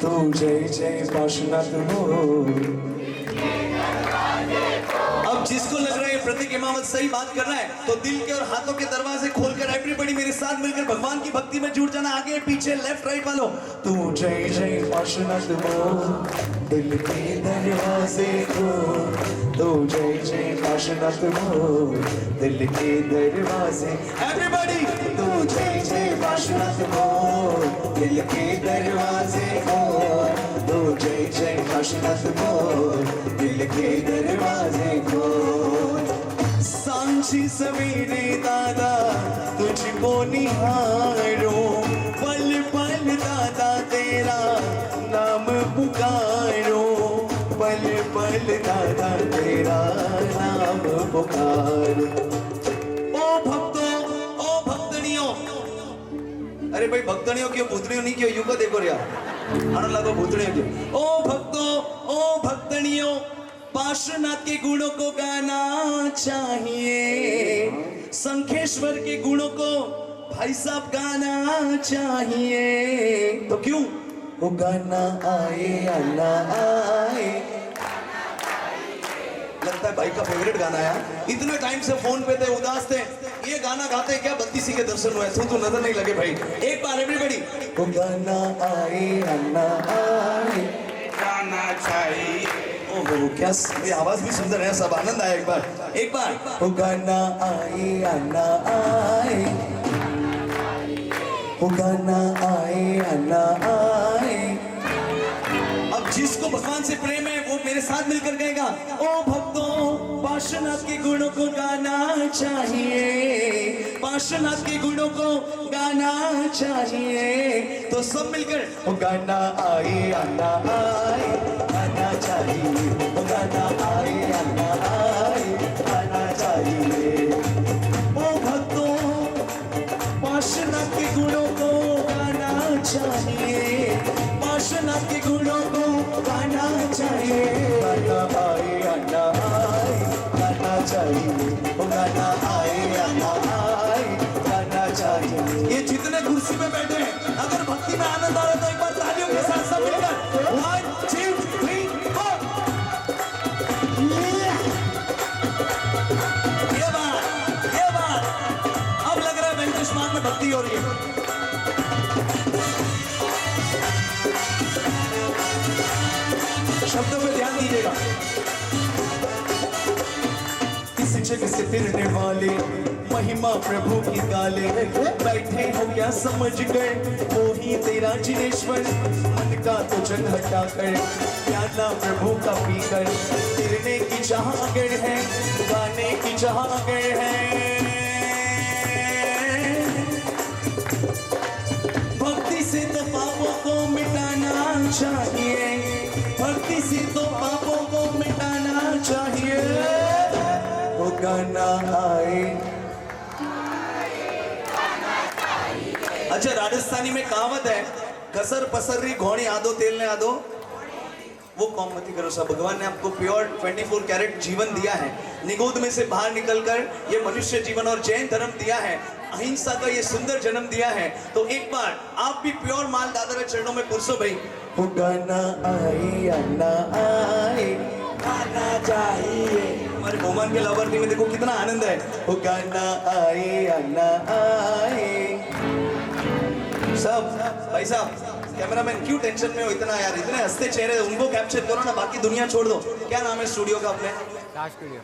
तू जय जय पार्श्वनाथ बोल। अब जिसको लग रहा है प्रतीक इमामत सही बात कर रहा है तो दिल के और हाथों के दरवाजे खोलकर एवरीबॉडी मेरे साथ मिलकर भगवान की भक्ति में जुड़ जाना। आगे पीछे लेफ्ट राइट वालों, तू जय जय पार्श्वनाथ बोल, दिल के दरवाजे खोल। तू जय जय पार्श्वनाथ बोल, दिल के दरवाजे। एवरीबॉडी, तू जय जय पार्श्वनाथ बोल, दिल के दरवाजे खोल। तू जय जय पार्श्वनाथ बोल, दिल के दरवाजे खोल। सांझी सवेरे दादा तुझको निहारो, पल पल दादा तेरा नाम पुकारो, पल पल दादा तेरा नाम पुकारो। ओ भक्तों, ओ भक्तनियों, अरे भाई भक्तनियों क्यों, भूतनियों नहीं क्यों, यू को देखो यार, आना लगो भूतनियों क्यों। ओ भक्तों, ओ भक्तनियों, पार्श्वनाथ के गुणों को गाना चाहिए, शंखेश्वर के गुणों को भाई साहब गाना चाहिए। तो क्यों वो गाना आए, अल्लाह आए। लगता है भाई का फेवरेट गाना है। इतने टाइम से फोन पे थे, उदास थे, ये गाना गाते क्या बत्तीसी के दर्शन हुए, तू नजर नहीं लगे भाई। एक बार एवरीबॉडी, वो गाना आए, अल्लाह आए, गाना चाहिए। ओहो क्या आवाज भी सुंदर है, सब आनंद आया। एक बार वो गाना आए, अल्लाह आए, वो गाना आए, अल्लाह आए। अब जिसको भगवान से प्रेम है वो मेरे साथ मिलकर गाएगा, ओ भक्तों पार्श्वनाथ के गुणों को गाना चाहिए, पार्श्वनाथ के गुणों को गाना चाहिए। तो सब मिलकर वो गाना आए, अल्लाह आए, गाना चाहिए, वो गाना आए, अल्लाह आए, गाना चाहिए। ओ भक्तों पार्श्वनाथ के गुणों को गाना चाहिए, पार्श्वनाथ के गुणों को गाना चाहिए। गाना आए, अल्लाह आए, गाना चाहिए, वो गाना आए, अल्लाह आए, गाना चाहिए। ये जितने कुर्सी पे बैठे हैं अगर भक्ति में आनंद आ रहा है तो एक बार तालियों के साथ सब मिलकर 1 2 3 4। ये बात अब लग रहा है वेंकटेश मान में भक्ति हो रही है। शब्दों पे ध्यान दीजिएगा। किसी जगह से फिरने वाले महिमा प्रभु की गाले, बैठे हो क्या समझ गए वो ही तेरा जिनेश्वर। मन का तो जग हटा कर प्याला प्रभु का पीकर, फिरने की चाह अगर है, गाने की चाह अगर है। भक्ति से तो पापों को मिटाना चाहिए, भक्ति से तो पापों को मिटाना चाहिए। वो गाना आए। अच्छा राजस्थानी में कहावत है, कसर पसर्री घोड़ी आदो तेल ने आदो, वो कौन मती करो सब। भगवान ने आपको प्योर 24 कैरेट जीवन दिया है, निगोद में से बाहर निकलकर ये मनुष्य जीवन और जैन धर्म दिया है, अहिंसा का ये सुंदर जन्म दिया है। तो एक बार आप भी प्योर माल दादा के चरणों में पुरसो भाई। वो गाना आए, अल्लाह आए, गाना चाहिए। हमारे भगवान के लवर्टी में देखो कितना आनंद है। वो गाना आए, अल्लाह आए। सब भाई साहब कैमरामैन क्यों टेंशन में हो इतना यार, इतने हंसते चेहरे उनको कैप्चर करो ना, बाकी दुनिया छोड़ दो। क्या नाम है स्टूडियो का अपने? शाह स्टूडियो।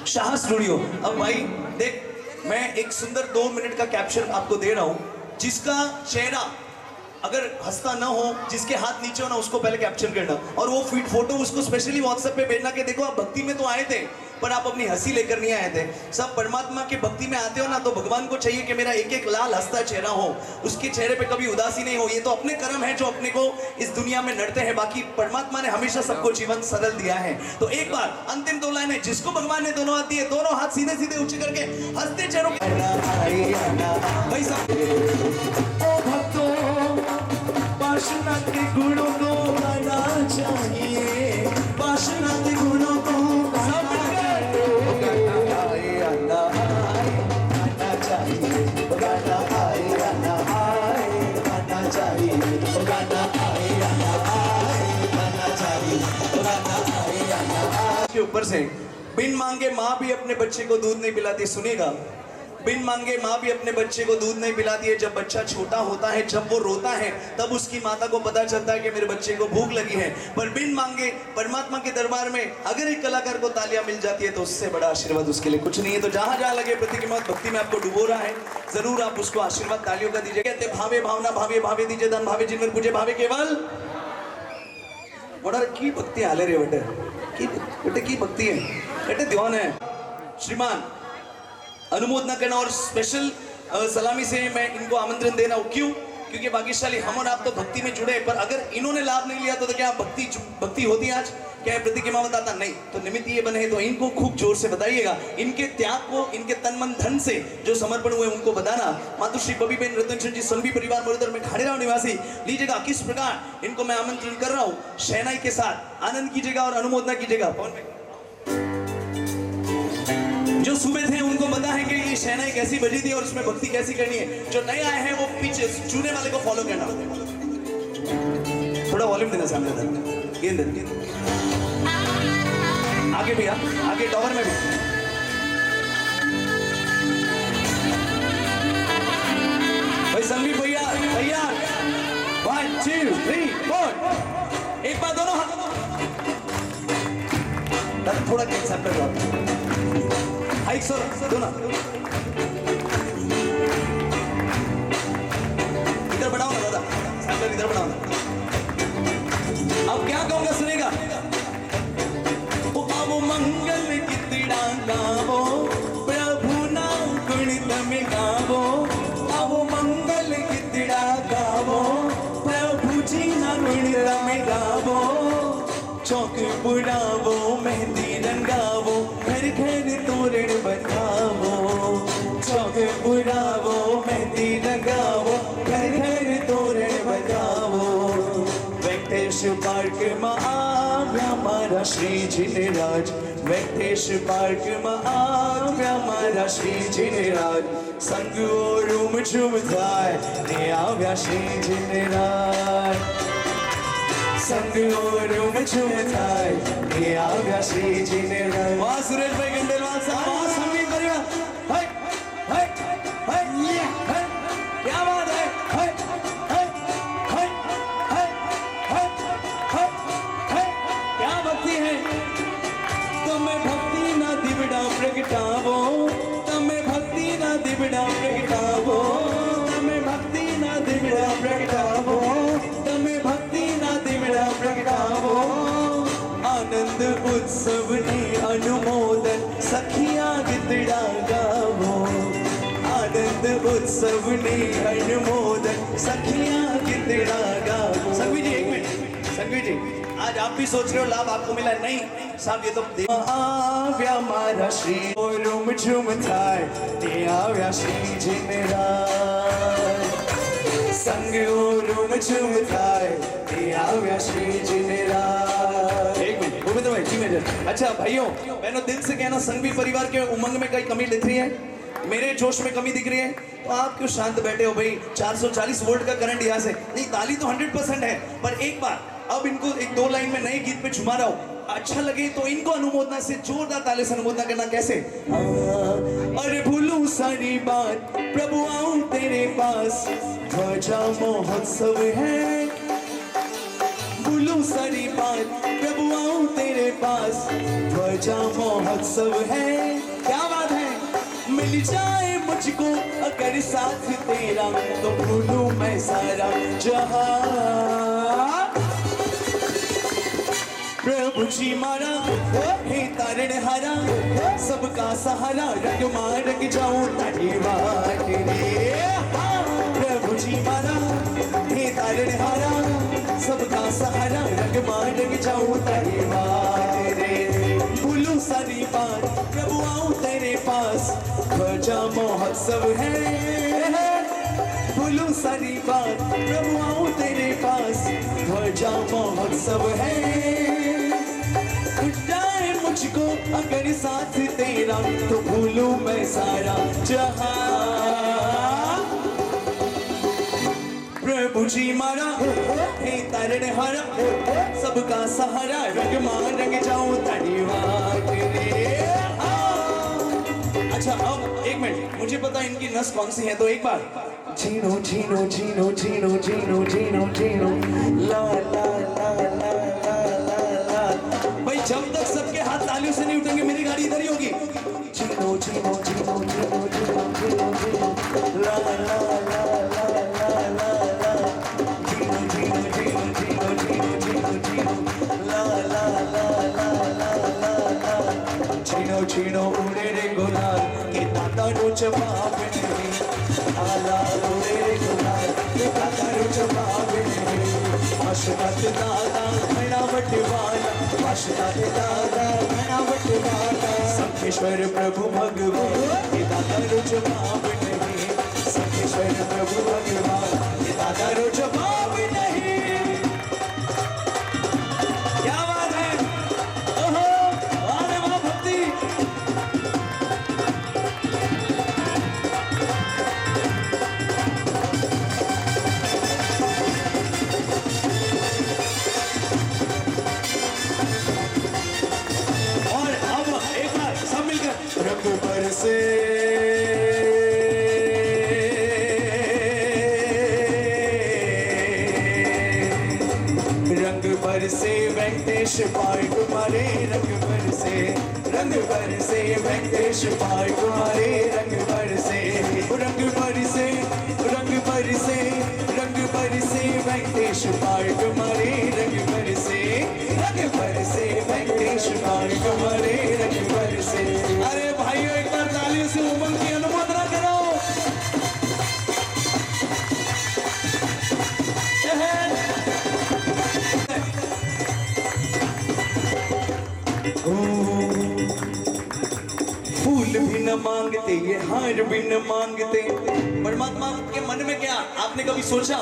शाह स्टूडियो। अब भाई देख, मैं एक सुंदर 2 मिनट का कैप्शन आपको दे रहा हूं, जिसका चेहरा अगर हंसता ना हो, जिसके हाथ नीचे हो ना, उसको पहले कैप्चर करना और वो फीड फोटो उसको स्पेशली व्हाट्सएप पे भेजना कि देखो आप भक्ति में तो आए थे पर आप अपनी हंसी लेकर नहीं आए थे। सब परमात्मा के भक्ति में आते हो ना तो भगवान को चाहिए कि मेरा एक एक लाल हंसता चेहरा हो, उसके चेहरे पे कभी उदासी नहीं हो। ये तो अपने कर्म है जो अपने को इस दुनिया में नड़ते हैं, बाकी परमात्मा ने हमेशा सबको जीवन सरल दिया है। तो एक बार अंतिम 2 लाइनें, जिसको भगवान ने दोनों हाथ दिए, दोनों हाथ सीधे सीधे ऊंचे करके हंसते चेहरों भाई पार्श्वनाथ के गुणों को गाना चाहिए, पार्श्वनाथ के गुणों को गाना चाहिए, गाना आए, गाना आए, गाना चाहिए। ऊपर से। बिन मांगे माँ भी अपने बच्चे को दूध नहीं पिलाती, सुनिएगा। बिन मांगे माँ भी अपने बच्चे को दूध नहीं पिलाती है। जब बच्चा छोटा होता है, जब वो रोता है, तब उसकी माता को पता चलता है कि मेरे बच्चे को भूख लगी है। पर बिन मांगे परमात्मा के दरबार में अगर एक कलाकार को तालियां मिल जाती है तो उससे बड़ा आशीर्वाद उसके लिए कुछ नहीं है। तो जहां जहां लगे प्रति की मौत भक्ति में आपको डुबो रहा है, जरूर आप उसको आशीर्वाद तालियों का दीजिए। कहते भावे भावना भावे भावे दीजिए दान भावे जिनमें पूजे भावे केवल बड़ा की भक्ति हाले रे बेटे की भक्ति है बेटे ध्यान है। श्रीमान अनुमोदना करना और स्पेशल सलामी से मैं इनको आमंत्रण देना हूं। क्यों? क्योंकि भाग्यशाली हम और आप तो भक्ति में जुड़े, पर अगर इन्होंने लाभ नहीं लिया तो क्या भक्ति होती आज? क्या प्रति की मावत आता? नहीं। तो निमित्त ये बने तो इनको खूब जोर से बताइएगा। इनके त्याग को, इनके तन मन धन से जो समर्पण हुए उनको बताना। मातुश्री बबीबेन रतन जी संघवी परिवार मरुदर में खाड़ेराव निवासी, लीजिएगा किस प्रकार इनको मैं आमंत्रण कर रहा हूँ। शहनाई के साथ आनंद कीजिएगा और अनुमोदना कीजिएगा। जो सुबह थे उनको पता है कि ये शहनाई कैसी बजी थी और उसमें भक्ति कैसी करनी है। जो नए आए हैं वो पीछे चूने वाले को फॉलो करना। थोड़ा वॉल्यूम देना सामने तक। गेंद आगे भी, आगे टॉवर में भी। भाई संगीत भैया तैयार, 1 2 3 4। एक बार दोनों हाथ थोड़ा कैंसर कर रहा हाइक सर दो ना, इधर बढ़ाओ ना दादा, सैंपल इधर बढ़ाओ ना। अब क्या कहूंगा सुनेगा। आओ मंगल गीतड़ा गावो, प्रभु ना गुणित में गावो। आओ मंगल गीतड़ा गावो, प्रभु जी ना गुणित में गावो। चौक बुढ़ावो, मेहंदी रंगावो, घर घर तोरण बनावो। चौक बुढ़ावो, मेहंदी रंगावो, घर घर तोरण बनावो। वेंकटेश पार्क में आव्या मारा श्री जिनराज। वेंकटेश पार्क में आव्या मारा श्री जिनराज। संग रूम झूम थाय ने आव्या श्री जिनराज। संग रूम झूम थाय ने आव्या श्री जिनराज। वाह सुरेश भाई गंडेलवाल साहब, वाह संगीत करिए। हाय हाय हाय ये हाय, क्या बात है। हाय हाय हाय हाय हाय हाय हाय, क्या भक्ति है। तमें भक्ति ना दिवड़ा प्रगटावो, तमें भक्ति ना दिवड़ा प्रगटावो। तमें भक्ति ना दिवड़ा प्रगटावो, तमें भक्ति ना दिवड़ा प्रगटावो। आनंद उत्सव ने अनुमोदन सखिया गीतड़ा गावो। आनंद उत्सव ने अनुमोदन सखिया गीतड़ा गावो। संघवी जी एक मिनट, संघवी जी आज आप भी सोच रहे हो लाभ आपको मिला नहीं साहब, ये तो आव्या मारा श्री रूम झूम थाय ने आव्या श्री जिनराज। संग रूम झूम थाय ने आव्या श्री जिनराज। एक मिनट गोविंद भाई जी मेजर। अच्छा भाइयों बहनों, दिल से कहना संघवी परिवार के उमंग में कई कमी दिख रही है, मेरे जोश में कमी दिख रही है तो आप क्यों शांत बैठे हो भाई। 440 वोल्ट का करंट यहाँ से नहीं, ताली तो 100% है, पर एक बार अब इनको एक दो लाइन में नए गीत पे झुमा रहा हूँ। अच्छा लगे तो इनको अनुमोदना से जोरदार ताले से अनुमोदना करना। कैसे? अरे भूलूं सारी बात प्रभु आऊं तेरे पास, ध्वजा महोत्सव है। भूलूं सारी बात प्रभु आऊं तेरे पास, ध्वजा महोत्सव है। क्या बात है। मिल जाए मुझको अगर साथ तेरा, तो भूलूं मैं सारा जहां। प्रभु जी मारा हे तारण हारा, सबका सहारा रग मार रग जाऊं तारी बात रे। प्रभु जी मारा हे तारण हारा, सबका सहारा रग मार रग जाऊं तारी बात रे। भूलूं सारी बात प्रभु आऊं तेरे पास, ध्वजा महोत्सव है। भूलूं सारी बात प्रभु आऊं तेरे पास, ध्वजा महोत्सव है। जाए मुझको अगर साथ तेरा, तो भूलूं मैं सारा जहां। प्रभु जी मारा हे तारण हारा सबका सहारा रंग मान रंग जाऊं ताड़ी वाट रे। अच्छा अब एक मिनट, मुझे पता है इनकी नस कौन सी है, तो एक बार जीनो जीनो जीनो जीनो जीनो जीनो जीनो ला ला ला ला ला ला ला। भाई जब तक सबके हाथ तालियों से नहीं उठेंगे मेरी गाड़ी इधर ही होगी। जीनो जीनो जीनो जीनो जीनो जीनो जीनो ला ला ला ला ला ला ला। जीनो जीनो जीनो जीनो जीनो जीनो जीनो ला ला ला ला ला ला ला। जीनो जीनो उड़े रे गुलाल के दादा रोच बाप नहीं आला उड़े रे गुलाल के दादा रोच बाप नहीं। आशनात दादा घना बटवाला आशनात दादा घना बटवाला। संकेश्वर प्रभु भगवान के दादा रोच बाप नहीं। संकेश्वर प्रभु भगवान के दादा रोच बाप नहीं। क्या बात है, ओहो वाह रे वाह भक्ति। और अब एक बार सब मिलकर रंग बरसे रंग बरसे वेंकटेश पार तुम्हारे रंग बरसे वेंकटेश पार तुम्हारे रंग बरसे रंग बरसे रंग बरसे रंग बरसे वेंकटेश पार तुम्हारे रंग बरसे वेंकटेश पार तुम्हारे रंग बरसे। अरे भाइयों एक बार तालियों से उमंग की अनुमोदना करो। फूल भी न मांगते ये हार भी न मांगते। परमात्मा के मन में क्या आपने कभी सोचा?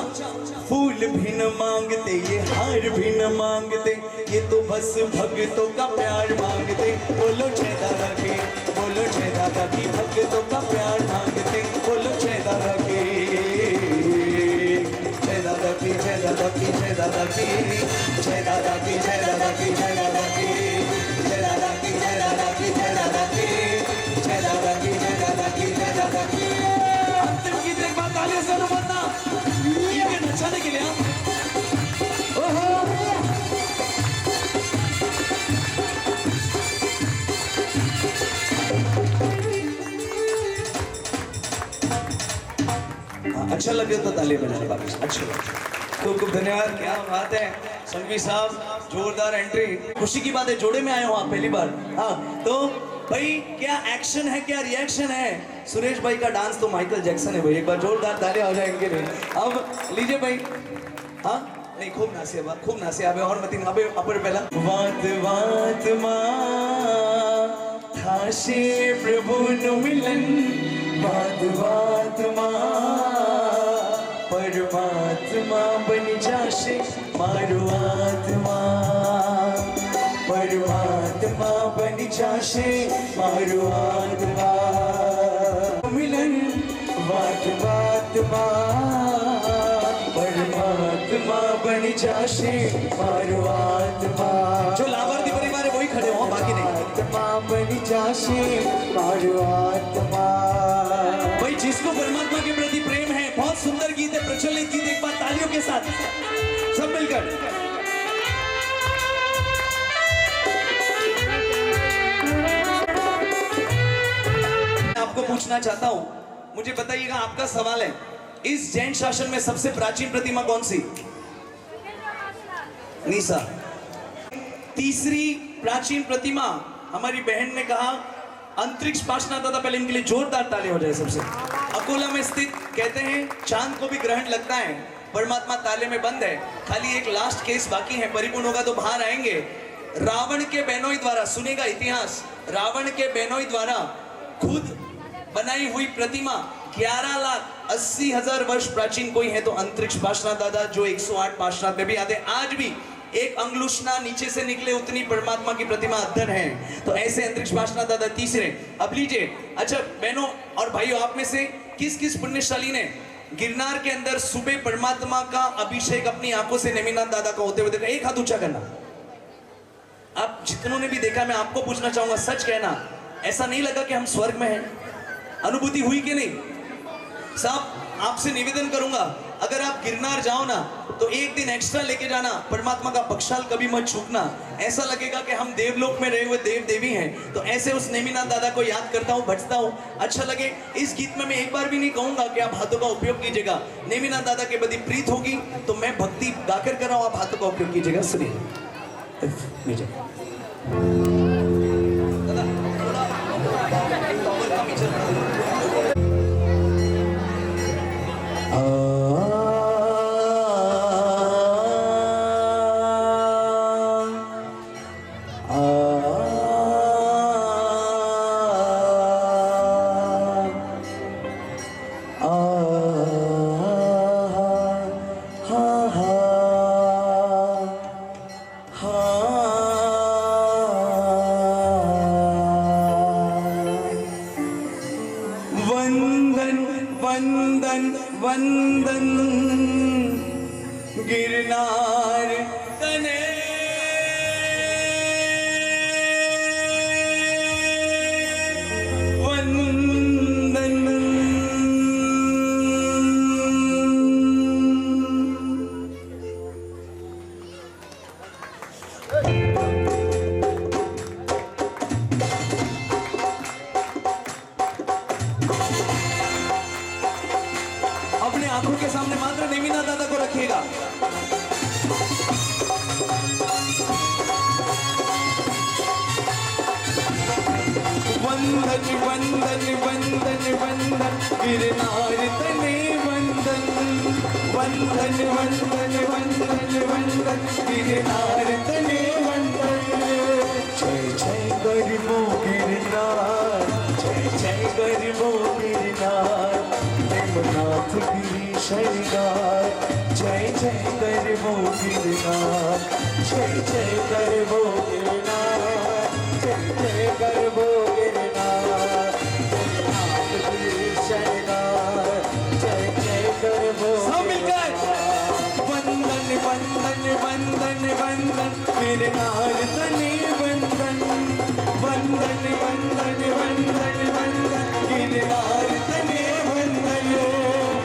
फूल भी न मांगते ये हार भी न मांगते, ये तो बस भक्तों का प्यार मांगते। बोलो जय दादा की, बोलो जय दादा की, भक्तों का प्यार मांगते। बोलो जय दादा की, जय दादा की, जय दादा की, जय दादा की, जय दादा की, जय दादा की, जय दादा की, जय दादा की, जय दादा की, जय दादा की, जय दादा की, जय दादा की, जय दादा की। अंतिम गीत एक बार तालियों से अनुमोदना इनके नचाने के लिए। ओहो अच्छा लगे तो ताली बजाने वाले अच्छा लगे। खूब खूब धन्यवाद, क्या बात है संघवी साहब, जोरदार एंट्री। खुशी की बात है जोड़े में आए हो आप पहली बार। हाँ तो भाई क्या एक्शन है, क्या रिएक्शन है। सुरेश भाई का डांस तो माइकल जैक्सन है भाई, एक बार जोरदार तालियां हो जाए इनके लिए। अब लीजिए भाई। हाँ नहीं खूब नाचे अब, खूब नाचे अबे और मत अबे अपर पहला वात वात मां थाशे प्रभु नु मिलन वात वात मां परमात्मा बन जाशे मारो आत्मा। परमात्मा बन जाशे मारो आत्मा। मिलन वात वात मां परमात्मा बन जाशे मारो आत्मा। जो लाभार्थी परिवार है वही खड़े हो, बाकी नहीं। आत्मा बन जाशे मारो आत्मा। भाई जिसको परमात्मा के प्रति प्रेम है, बहुत सुंदर गीत है, प्रचलित गीत, एक बार तालियों के साथ सब मिलकर। आपको पूछना चाहता हूं, मुझे बताइएगा, आपका सवाल है, इस जैन शासन में सबसे प्राचीन प्रतिमा कौन सी? निशा। तीसरी प्राचीन प्रतिमा हमारी बहन ने कहा अंतरिक्ष पार्श्वनाथ। पहले इनके लिए जोरदार ताली हो जाए सबसे। अकोला में स्थित, कहते हैं चांद को भी ग्रहण लगता है, परमात्मा ताले में बंद है, खाली एक लास्ट केस बाकी है, परिपूर्ण होगा तो बाहर आएंगे। रावण के बहनोई द्वारा, सुनेगा इतिहास, रावण के बहनोई द्वारा खुद बनाई हुई प्रतिमा 11,80,000 वर्ष प्राचीन कोई है तो अंतरिक्ष पार्श्वनाथ दादा, जो 108 पार्श्वनाथ में भी आते हैं। आज भी एक अंगुष्ठा नीचे से निकले उतनी परमात्मा की प्रतिमा अद्धर है। तो ऐसे अंतरिक्ष पार्श्वनाथ दादा तीसरे। अब लीजिए, अच्छा बहनों और भाइयों, आप में से किस किस पुण्यशाली ने गिरनार के अंदर सुबह परमात्मा का अभिषेक अपनी आंखों से नेमिनाथ दादा का होते हुए देखा? एक हाथ ऊंचा करना। आप जितनों ने भी देखा, मैं आपको पूछना चाहूंगा, सच कहना, ऐसा नहीं लगा कि हम स्वर्ग में हैं? अनुभूति हुई कि नहीं? साहब आपसे निवेदन करूंगा, अगर आप गिरनार जाओ ना तो एक दिन एक्स्ट्रा लेके जाना, परमात्मा का पक्षाल कभी मत छूटना। ऐसा लगेगा कि हम देवलोक में रहे हुए देव देवी हैं। तो ऐसे उस नेमिनाथ दादा को याद करता हूँ, भजता हूँ, अच्छा लगे। इस गीत में मैं एक बार भी नहीं कहूंगा कि आप हाथों का उपयोग कीजिएगा। नेमिनाथ दादा के प्रति प्रीत होगी तो मैं भक्ति गाकर कर रहा हूँ, आप हाथों का उपयोग कीजिएगा। सुनिए दादा, थोड़ा पीछे वंदन वंदन गिरनार तने वंदन। अपने आंखों के सामने मात्र नेमिनाथ दादा को रखिएगा। वंदन वंदन वंदन वंदन गिरनार तने वंदन। वंदन वंदन वंदन वंदन गिरनार तने वंदन। जय जय गरबो गिरनार, जय जय गरबो गिरनार, नेमनाथ गिरी शृंगार। जय जय गरबो गिरनार, जय जय गरबो गिरनार, जय जय गरबो गिरनार, नेमनाथ गिरी शृंगार। जय जय गरबो सब मिलकर वंदन वंदन वंदन वंदन गिरनार तने वंदन। वंदन वंदन वंदन वंदन गिरनार तने वंदन।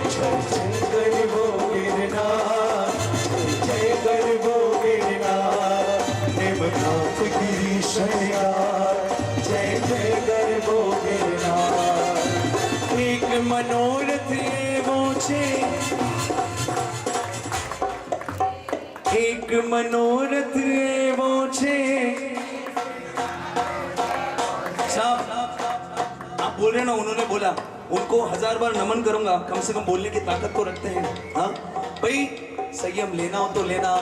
जय जय गरबो गिरनार, जय जय गरबो गिरनार, नेमनाथ गिरी शृंगार। जय जय गरबो गिरनार। एक मनोरथ एवो छे, एक मनोरथ एवो छे। साहब आप बोल रहे हैं ना, उन्होंने बोला, उनको 1000 बार नमन करूंगा, कम से कम बोलने की ताकत तो रखते हैं। हाँ भाई, संयम लेना हो तो लेना,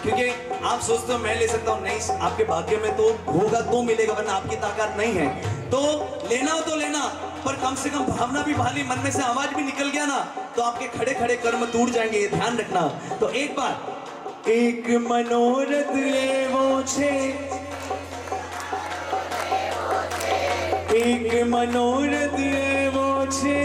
क्योंकि आप सोचते हो मैं ले सकता हूँ, नहीं, आपके भाग्य में तो होगा तो मिलेगा, वरना आपकी ताकत नहीं है। तो लेना हो तो लेना, पर कम से कम भावना भी भाली, मन में से आवाज भी निकल गया ना तो आपके खड़े खड़े कर्म टूट जाएंगे, ये ध्यान रखना। तो एक बार, एक मनोरथ एवो छे, एक मनोरथ एवो छे,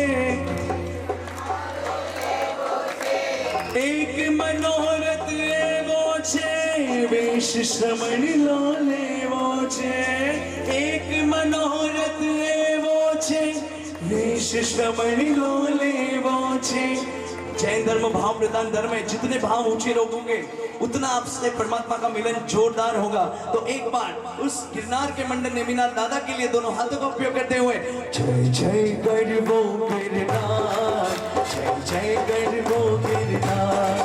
एक मनोरथ एवो छे, वेश श्रवण लो लेवो छे। एक मनोरथ एवो छे, वेश श्रवण लो लेवो छे। जैन धर्म भाव प्रधान धर्म है, जितने भाव ऊंचे रहोगे उतना आपसे परमात्मा का मिलन जोरदार होगा। तो एक बार उस गिरनार के मंडल नेमिनाथ दादा के लिए दोनों हाथों का उपयोग करते हुए, जय जय गरबो गिरनार, जय जय गरबो गिरनार,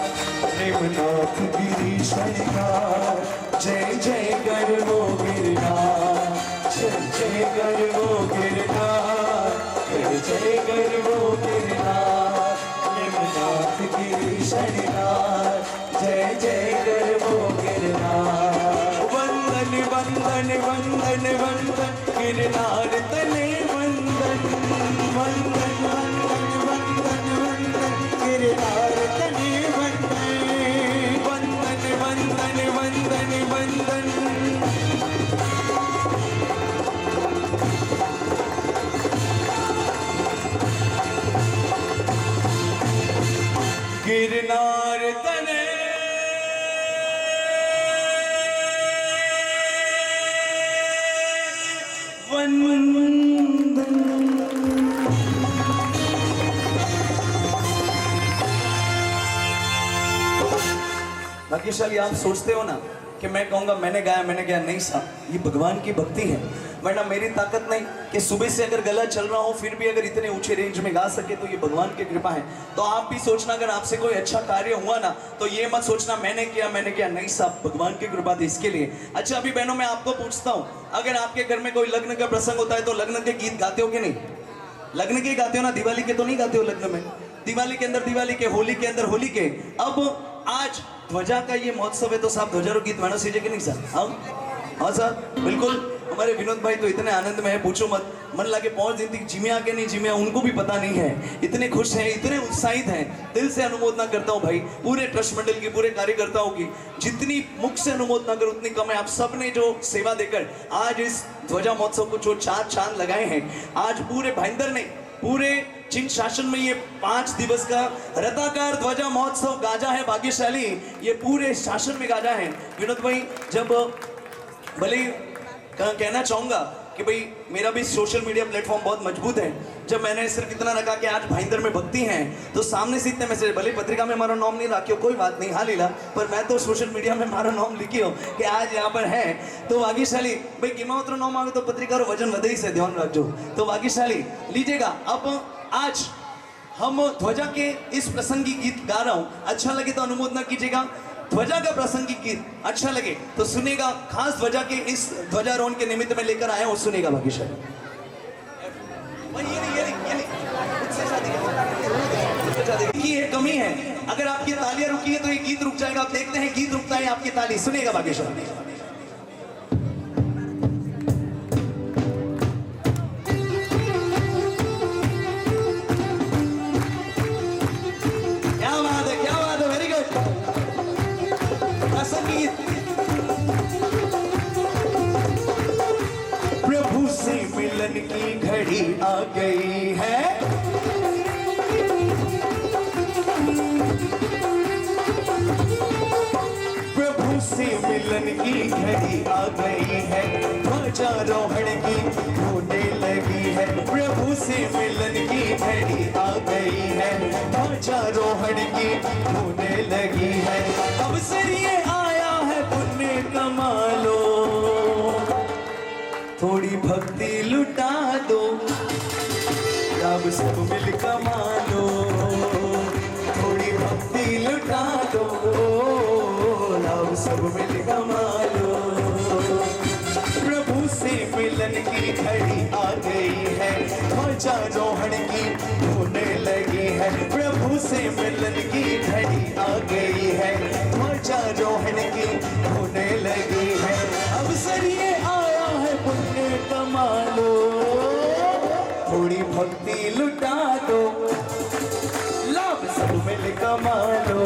नेमिनाथ गिरी शृंगार। जय जय गरबो गिरनार, जय जय गरबो गिरनार, जय जय गरबो गिरनार, नेमिनाथ गिरी शृंगार। जय जय गरबो गिरनार। वंदन वंदन वंदन वंदन गिरनार तने वंदन। वंदन वंदन वंदन वंदन गिरनार तने वंदन। वंदन वंदन वंदन वंदन। गिरनार तने वंदन। भाग्यशाली आप सोचते हो ना कि मैं कहूंगा मैंने गाया नहीं साहब, ये भगवान की भक्ति है। वरना मेरी ताकत नहीं कि सुबह से अगर गला चल रहा हो फिर भी अगर इतने ऊंचे रेंज में गा सके, तो ये भगवान की कृपा है। तो आप भी सोचना अगर आपसे कोई अच्छा कार्य हुआ ना तो ये मत सोचना मैंने किया नहीं साहब, भगवान की कृपा थी इसके लिए। अच्छा अभी बहनों मैं आपको पूछता हूँ, अगर आपके घर में कोई लग्न का प्रसंग होता है तो लग्न के गीत गाते हो कि नहीं? लग्न के गाते हो ना, दिवाली के तो नहीं गाते हो? लग्न में दिवाली के अंदर दिवाली के, होली के अंदर होली के। अब आज ध्वजा का ये महोत्सव है तो साहब ध्वजारों गीत गाना सीखे कि नहीं सर? हाँ सर बिल्कुल। हमारे विनोद भाई तो इतने आनंद में है पूछो मत, मन लगे पहुंच दिन तक जिमिया के नहीं जिमिया उनको भी पता नहीं है, इतने खुश हैं, इतने उत्साहित हैं। दिल से अनुमोदना करता हूं भाई पूरे ट्रस्ट मंडल की, पूरे कार्यकर्ताओं की। जितनी मुख से अनुमोदना करो उतनी कम है। आप सब ने जो सेवा देकर आज इस ध्वजा महोत्सव को जो चार चांद लगाए हैं, आज पूरे भाईंदर ने पूरे जिन शासन में ये 5 दिवस का रथाकार ध्वजा महोत्सव गाजा है भाग्यशाली, ये पूरे शासन में गाजा है। विनोद भाई जब भले कहना चाहूंगा कि भाई मेरा भी सोशल मीडिया प्लेटफॉर्म बहुत मजबूत है, जब मैंने सिर्फ इतना रखा कि आज भाईंदर में भक्ति है तो सामने से इतने मैसेज, भले पत्रिका में हमारा नाम नहीं रखियो कोई बात नहीं, हाँ लीला, पर मैं तो सोशल मीडिया में हमारा नाम लिखियो कि आज यहाँ पर है। तो भाग्यशाली भाई किमात्र नाम आगे तो पत्रिका वजन वधई से ध्यान रखो। तो भाग्यशाली लीजिएगा। अब आज हम ध्वजा के इस प्रसंगी गीत गा रहा हूँ, अच्छा लगे तो अनुमोदना कीजिएगा। ध्वजा का प्रसंगी गीत अच्छा लगे तो सुनेगा, खास ध्वजा के इस ध्वजारोहण के निमित्त में लेकर आया हूं, सुनेगा भाग्यशाली। ये कमी है, अगर आपकी तालियां रुकी है तो ये गीत रुक जाएगा। आप देखते हैं गीत रुकता है आपकी ताली, सुनेगा भाग्यशाली। प्रभु से मिलन की घड़ी आ गई है, प्रभु से मिलन की घड़ी आ गई है, ध्वजारोहण की होने लगी है। प्रभु से मिलन की घड़ी आ गई है, ध्वजारोहण की होने लगी है। अवसर ये आया है पुण्य कमा लो, थोड़ी भक्ति लुटा दो, अब सब मिल कमा लो, थोड़ी भक्ति लुटा दो, अब सब मिल कमा लो। प्रभु से मिलन की घड़ी आ गई है, ध्वजारोहण की होने लगी है। प्रभु से मिलन की घड़ी आ गई है, ध्वजारोहण की होने लगी है। अवसर ये आया है पुण्य कमा लो, थोड़ी भक्ति लुटा दो, लाभ सब मिल कमा लो,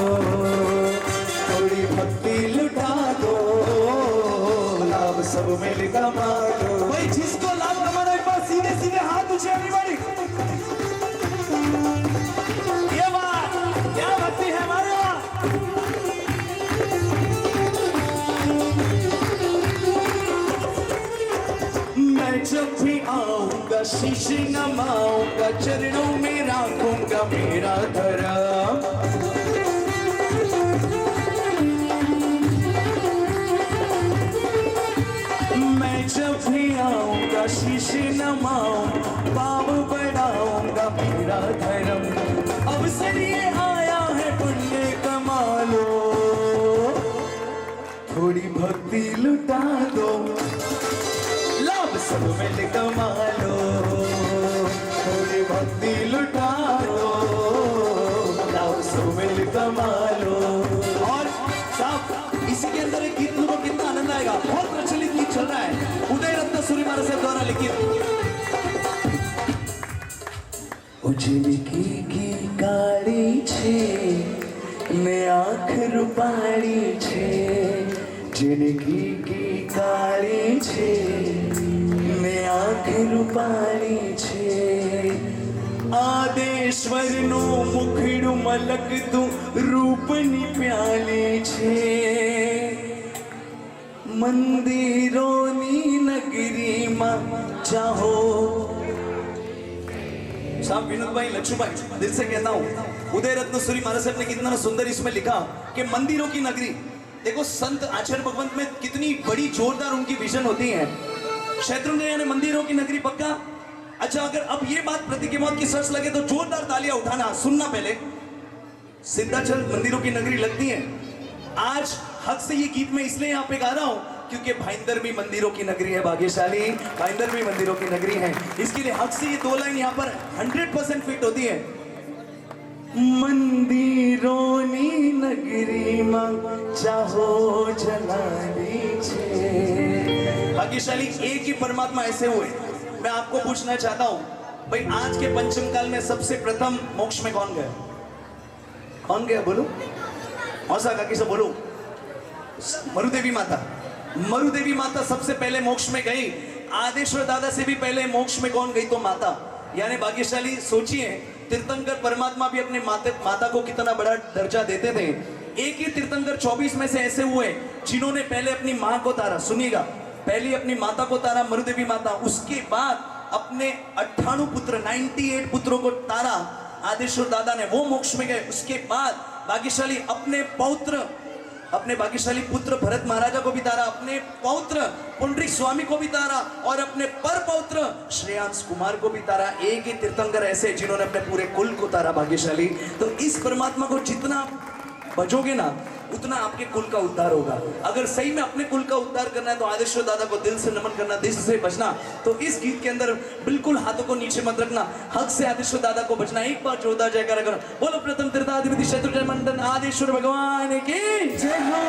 थोड़ी भक्ति लुटा दो, लाभ सब मिल कमा लो। भाई जिसको लाभ कमाना है बस सीधे सीधे हाथ ऊंचे एवरीबॉडी। ये बात क्या भक्ति है हमारे वहां। मैं जब भी आऊंगा शीश नमाऊंगा, चरणों में रखूंगा मेरा धर्म। मैं जब भी आऊंगा शीश नमाऊं, पाप बढ़ाऊंगा मेरा धर्म। अवसर ये आया है पुण्य कमा लो, थोड़ी भक्ति लुटा दो, लाभ सब मिल कमा लो, थोड़ी भक्ति लुटा दो, लाभ सब मिल कमा लो। और साहब इसी के अंदर एक गीत को कितना आनंद आएगा, बहुत प्रचलित गीत चल रहा है उदय रत्न सूरी महाराज साहब द्वारा लिखित। जिनकी की काली छे ने आँख रूपाड़ी छे, जिनकी की काली छे ने आँख रूपाड़ी छे, આદેશ્વરનો મુખડું મલકતું રૂપની પ્યાલે છે મંદિરોની નગરીમાં ચાહો साहब विनोद भाई लच्छू भाई दिल से कहता हूँ उदय रत्न सूरी महाराज साहब ने कितना सुंदर इसमें लिखा कि मंदिरों की नगरी। देखो संत आचार्य भगवंत में कितनी बड़ी जोरदार उनकी विजन होती है। शत्रुंजय ने मंदिरों की नगरी पक्का। अच्छा अगर अब ये बात प्रतीक की मौत की सर्च लगे तो जोरदार तालियां उठाना। सुनना पहले सिद्धाचल मंदिरों की नगरी लगती है। आज हक से ये गीत मैं इसलिए यहाँ पे गा रहा हूँ क्योंकि भाईंदर भी मंदिरों की नगरी है। भाग्यशाली भाईंदर भी मंदिरों की नगरी है। इसके लिए हक से ये दो लाइन यहाँ पर 100% फिट होती है। मंदिरोनी नगरी में चाहो जलाली छे। भाग्यशाली एक ही परमात्मा ऐसे हुए। मैं आपको पूछना चाहता हूँ भाई आज के पंचम काल में सबसे प्रथम मोक्ष में कौन गया? कौन गया बोलो? औसा काकी से बोलो। मरुदेवी माता। मरुदेवी माता सबसे पहले मोक्ष में गई। आदेश्वर दादा से भी पहले मोक्ष में कौन गई? तो माता। यानी भाग्यशाली सोचिए तीर्थंकर परमात्मा भी अपने माता को कितना बड़ा दर्जा देते थे। एक ही तीर्थंकर 24 में से ऐसे हुए जिन्होंने पहले अपनी मां को तारा। सुनिएगा पहले अपनी माता को तारा मरुदेवी माता, उसके बाद अपने 98 पुत्र 98 पुत्रों को तारा आदेश्वर दादा ने, वो मोक्ष में गए। उसके बाद भाग्यशाली अपने भाग्यशाली पुत्र भरत महाराजा को भी तारा, अपने पौत्र पुंडरीक स्वामी को भी तारा और अपने पर पौत्र श्रेयांश कुमार को भी तारा। एक ही तीर्थंकर ऐसे जिन्होंने अपने पूरे कुल को तारा। भाग्यशाली तो इस परमात्मा को जितना बचोगे ना उतना आपके कुल का उद्धार होगा। अगर सही में अपने कुल का उद्धार करना है तो आदेश्वर दादा को दिल से नमन करना, दिल से बचना। तो इस गीत के अंदर बिल्कुल हाथों को नीचे मत रखना, हक से आदेश्वर दादा को बचना। एक बार जोरदार जयकारा करो। बोलो प्रथम तीर्थाधिपति शत्रुंजय मंडन आदेश्वर भगवान की जय हो।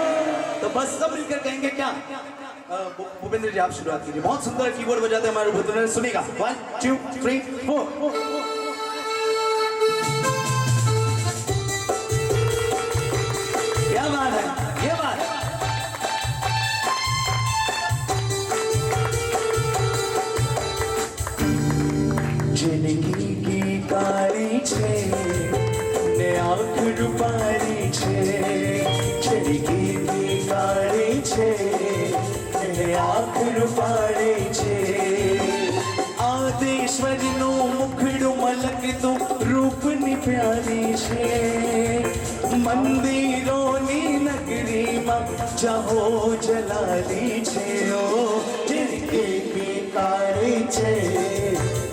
तो बस सब मिलकर कहेंगे क्या? भूपेंद्र जी आप शुरुआत कीजिए। बहुत सुंदर कीबोर्ड बजाते हमारे भूपेंद्र, सुनेगा 1 2 3 4। क्या बात है, ये बात है। जिंदगी की कारी छे ने आंख रूपारी छे। जिंदगी की कारी छे ने आंख रूपारी छे। आदेश्वर नो मुखड़ो मलकतो रूपनी प्यारी छे। मंदिरोनी नगरी में चाहो जलाली छे। ओ जिनके की कारी छे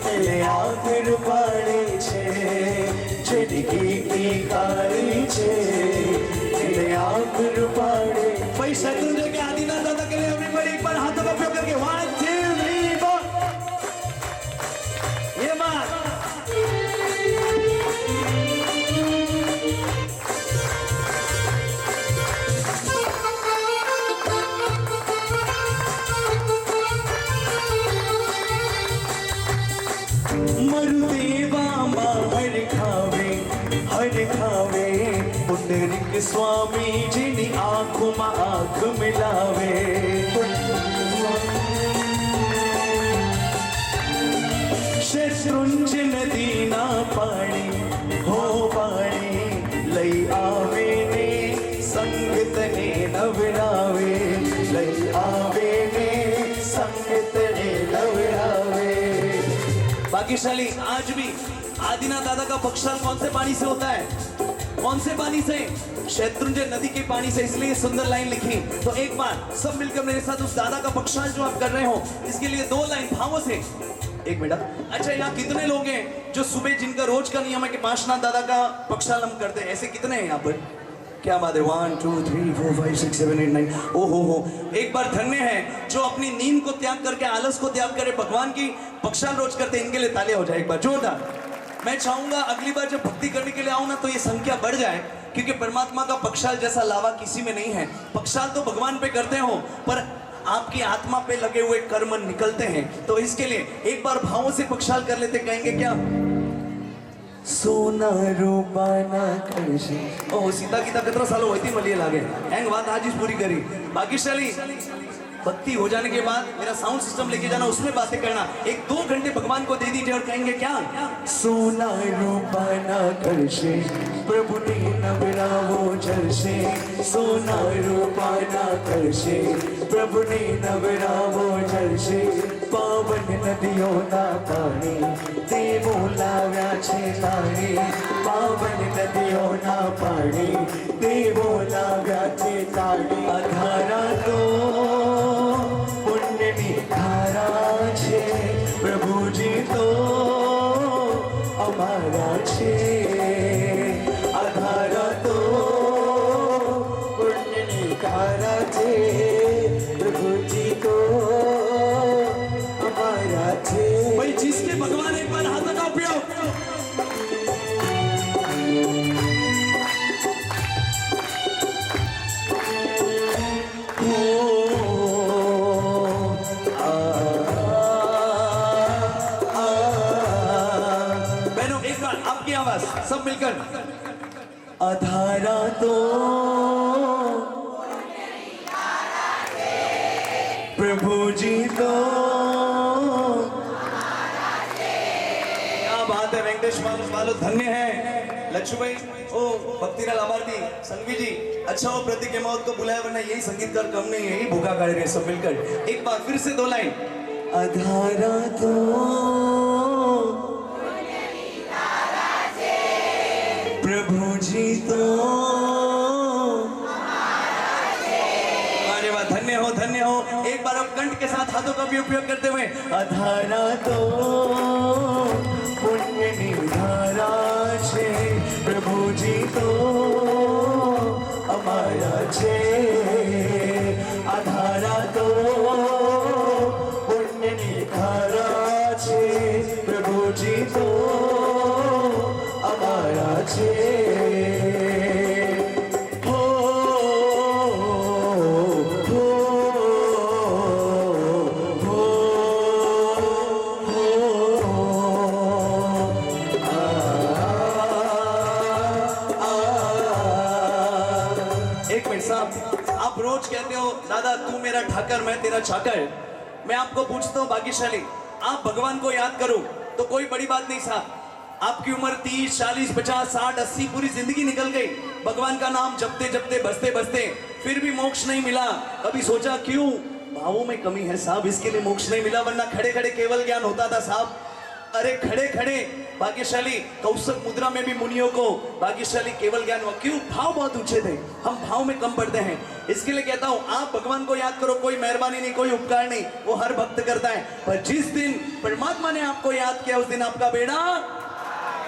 तेरे आंख रूपारी छे। जिनकी की कारी छे तेरे आंख रूपारी। भाई शत्रुंजय के आदिनाथ दादा के लिए एवरीबॉडी एक बार हाथों का उपयोग करके 1 2 3 4। ये बात मरुदेवा मां हर खावे पुंडरीक स्वामी जिनी आंखों में आंख मिलावे। शत्रुंजय नदी ना पानी हो पानी लई आवे ने संगत ने नवरावे। लई आवे ने संगत ने नवरावे। भाग्यशाली आज भी आदिनाथ दादा का पक्षाल कौन से पानी से होता है? कौन से पानी से? शत्रुंजय नदी के पानी से। इसलिए सुंदर लाइन लिखी। तो एक बार सब मिलकर मेरे साथ उस दादा का पक्षाल जो आप कर रहे हो इसके लिए 2 लाइन भावों से। एक मिनट। अच्छा यहाँ कितने लोग हैं जो सुबह जिनका रोज का नियम है कि पांचनाथ दादा का पक्षाल हम करते हैं? ऐसे कितने हैं यहाँ पर? क्या बात है। 1 2 3 4 5 6 7 8 9। ओहो हो। एक बार धन्य है जो अपनी नींद को त्याग करके, आलस को त्याग करके भगवान की पक्षाल रोज करते हैं। इनके लिए तालियां हो जाए एक बार जोरदार। मैं चाहूंगा अगली बार जब भक्ति करने के लिए आऊं ना तो ये संख्या बढ़ जाए, क्योंकि परमात्मा का पक्षाल जैसा लावा किसी में नहीं है। पक्षाल तो भगवान पे करते हो पर आपकी आत्मा पे लगे हुए कर्म निकलते हैं। तो इसके लिए एक बार भावों से पक्षाल कर लेते। कहेंगे क्या? सोना रूपाना करशे। ओ सीता गीता 17 सालों होती मलिए लागे हैंग बात आज ही पूरी करी। भाग्यशाली भक्ति हो जाने के बाद मेरा साउंड सिस्टम लेके जाना, उसमें बातें करना। 1-2 घंटे भगवान को दे दीजिए और कहेंगे क्या? सोना रूपा ना करशे प्रभु ने नवरावो जलशे, सोना रूपा ना करशे प्रभु ने नवरावो जलशे, पावन नदियों ना पाणी देवो लाव्या छे ताणी, पावन नदियों ना पाणी देवो लाव्या छे ताणी। अधारा तो पुण्यनी धारा छे प्रभुजी तो અમારા છે, આધારા તો પુણ્યની ધારા છે પ્રભુજી તો અમારા છે। भाई जिसके भगवान, एक बार हाथों का उपयोग। बहनों एक बार आपकी आवाज सब मिलकर। आधारा तो प्रभु जी तो क्या बात है वेंकटेश वालों, धन्य है। लक्ष्मी भाई, ओ भक्तिलाल आभारती, संघवी जी, अच्छा हो प्रतीक हेमावत को बुलाया, वरना यही संगीतकार कम नहीं है, यही भूखा काढ़ रहे सब मिलकर। एक बार फिर से 2 लाइन। आधारा तो प्रभु जी तो अरे वाह, धन्य हो धन्य हो। एक बार अब कंठ के साथ हाथों का भी उपयोग करते हुए। आधारा तो पुण्य निधारा छे प्रभु जी तो અમારા છે, આધારા તો પુણ્યની ધારા છે પ્રભુજી તો અમારા છે। હો હો હો एक मिनट साहब, आप रोज कहते हो दादा तू मेरा ठाकर मैं तेरा चाकर। मैं आपको पूछता हूँ भाग्यशाली, आप भगवान को याद करो तो कोई बड़ी बात नहीं साहब। आपकी उम्र 30, 40, 50, 60, 80 पूरी जिंदगी निकल गई भगवान का नाम जपते जपते बसते बसते, फिर भी मोक्ष नहीं मिला। कभी सोचा क्यों? भावों में कमी है साहब, इसके लिए मोक्ष नहीं मिला, वरना खड़े खड़े केवल ज्ञान होता था साहब। अरे खड़े खड़े भाग्यशाली कौशक मुद्रा में भी मुनियों को भाग्यशाली केवल ज्ञान हुआ। क्यों? भाव बहुत ऊंचे थे, हम भाव में कम पड़ते हैं। इसके लिए कहता हूं आप भगवान को याद करो, कोई मेहरबानी नहीं, कोई उपकार नहीं, वो हर भक्त करता है। पर जिस दिन परमात्मा ने आपको याद किया उस दिन आपका बेड़ा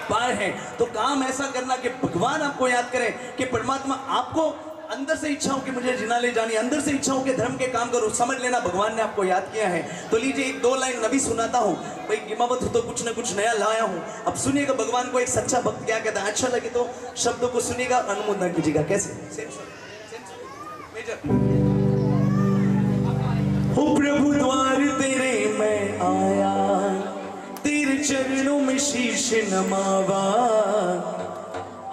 पार है। तो काम ऐसा करना कि भगवान आपको याद करे, कि परमात्मा आपको अंदर से इच्छा हो कि मुझे जिना ले जानी, अंदर से इच्छा हो कि धर्म के काम करो, समझ लेना भगवान ने आपको याद किया है। तो लीजिए 1-2 लाइन नबी सुनाता हूँ भाई, गिमावत हो तो कुछ न कुछ नया लाया हूँ। अब सुनिएगा भगवान को एक सच्चा भक्त क्या कहता है। अच्छा लगे तो शब्दों को सुनिएगा, अनुमोदन कीजिएगा। कैसे? हो प्रभु द्वार तेरे मैं आया, तेरे चरणों में शीश नमावा,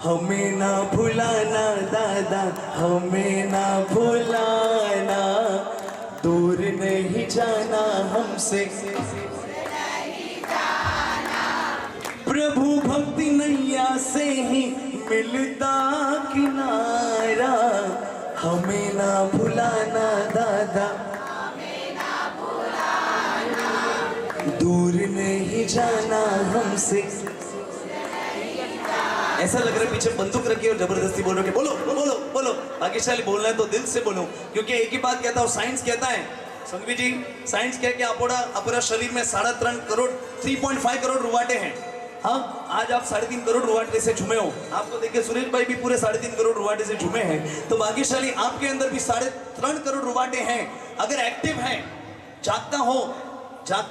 हमें ना भुलाना दादा, हमें ना भुलाना, दूर नहीं जाना हमसे प्रभु, भक्ति नैया से ही मिलता किनारा, हमें ना भुलाना दादा, दूर नहीं जाना हमसे। ऐसा लग रहा है पीछे बंदूक रखी और जबरदस्ती बोल रहे हो कि बोलो बोलो बोलो। भाग्यशाली बोलना है तो दिल से बोलो, क्योंकि एक ही बात कहता हूँ, साइंस कहता है, संघवी जी साइंस कह के अपना शरीर में 3.5 करोड़ 3.5 करोड़ रुवाटे हैं। हाँ, आज आप 3.5 करोड़ रुवाटे से झूमे हो। आपको देखिए सुरेश भाई भी पूरे 3.5 करोड़ रुवाटे से झूमे हैं। तो भाग्यशाली आपके अंदर भी 3.5 करोड़ रुवाटे हैं। अगर एक्टिव हैं, जागता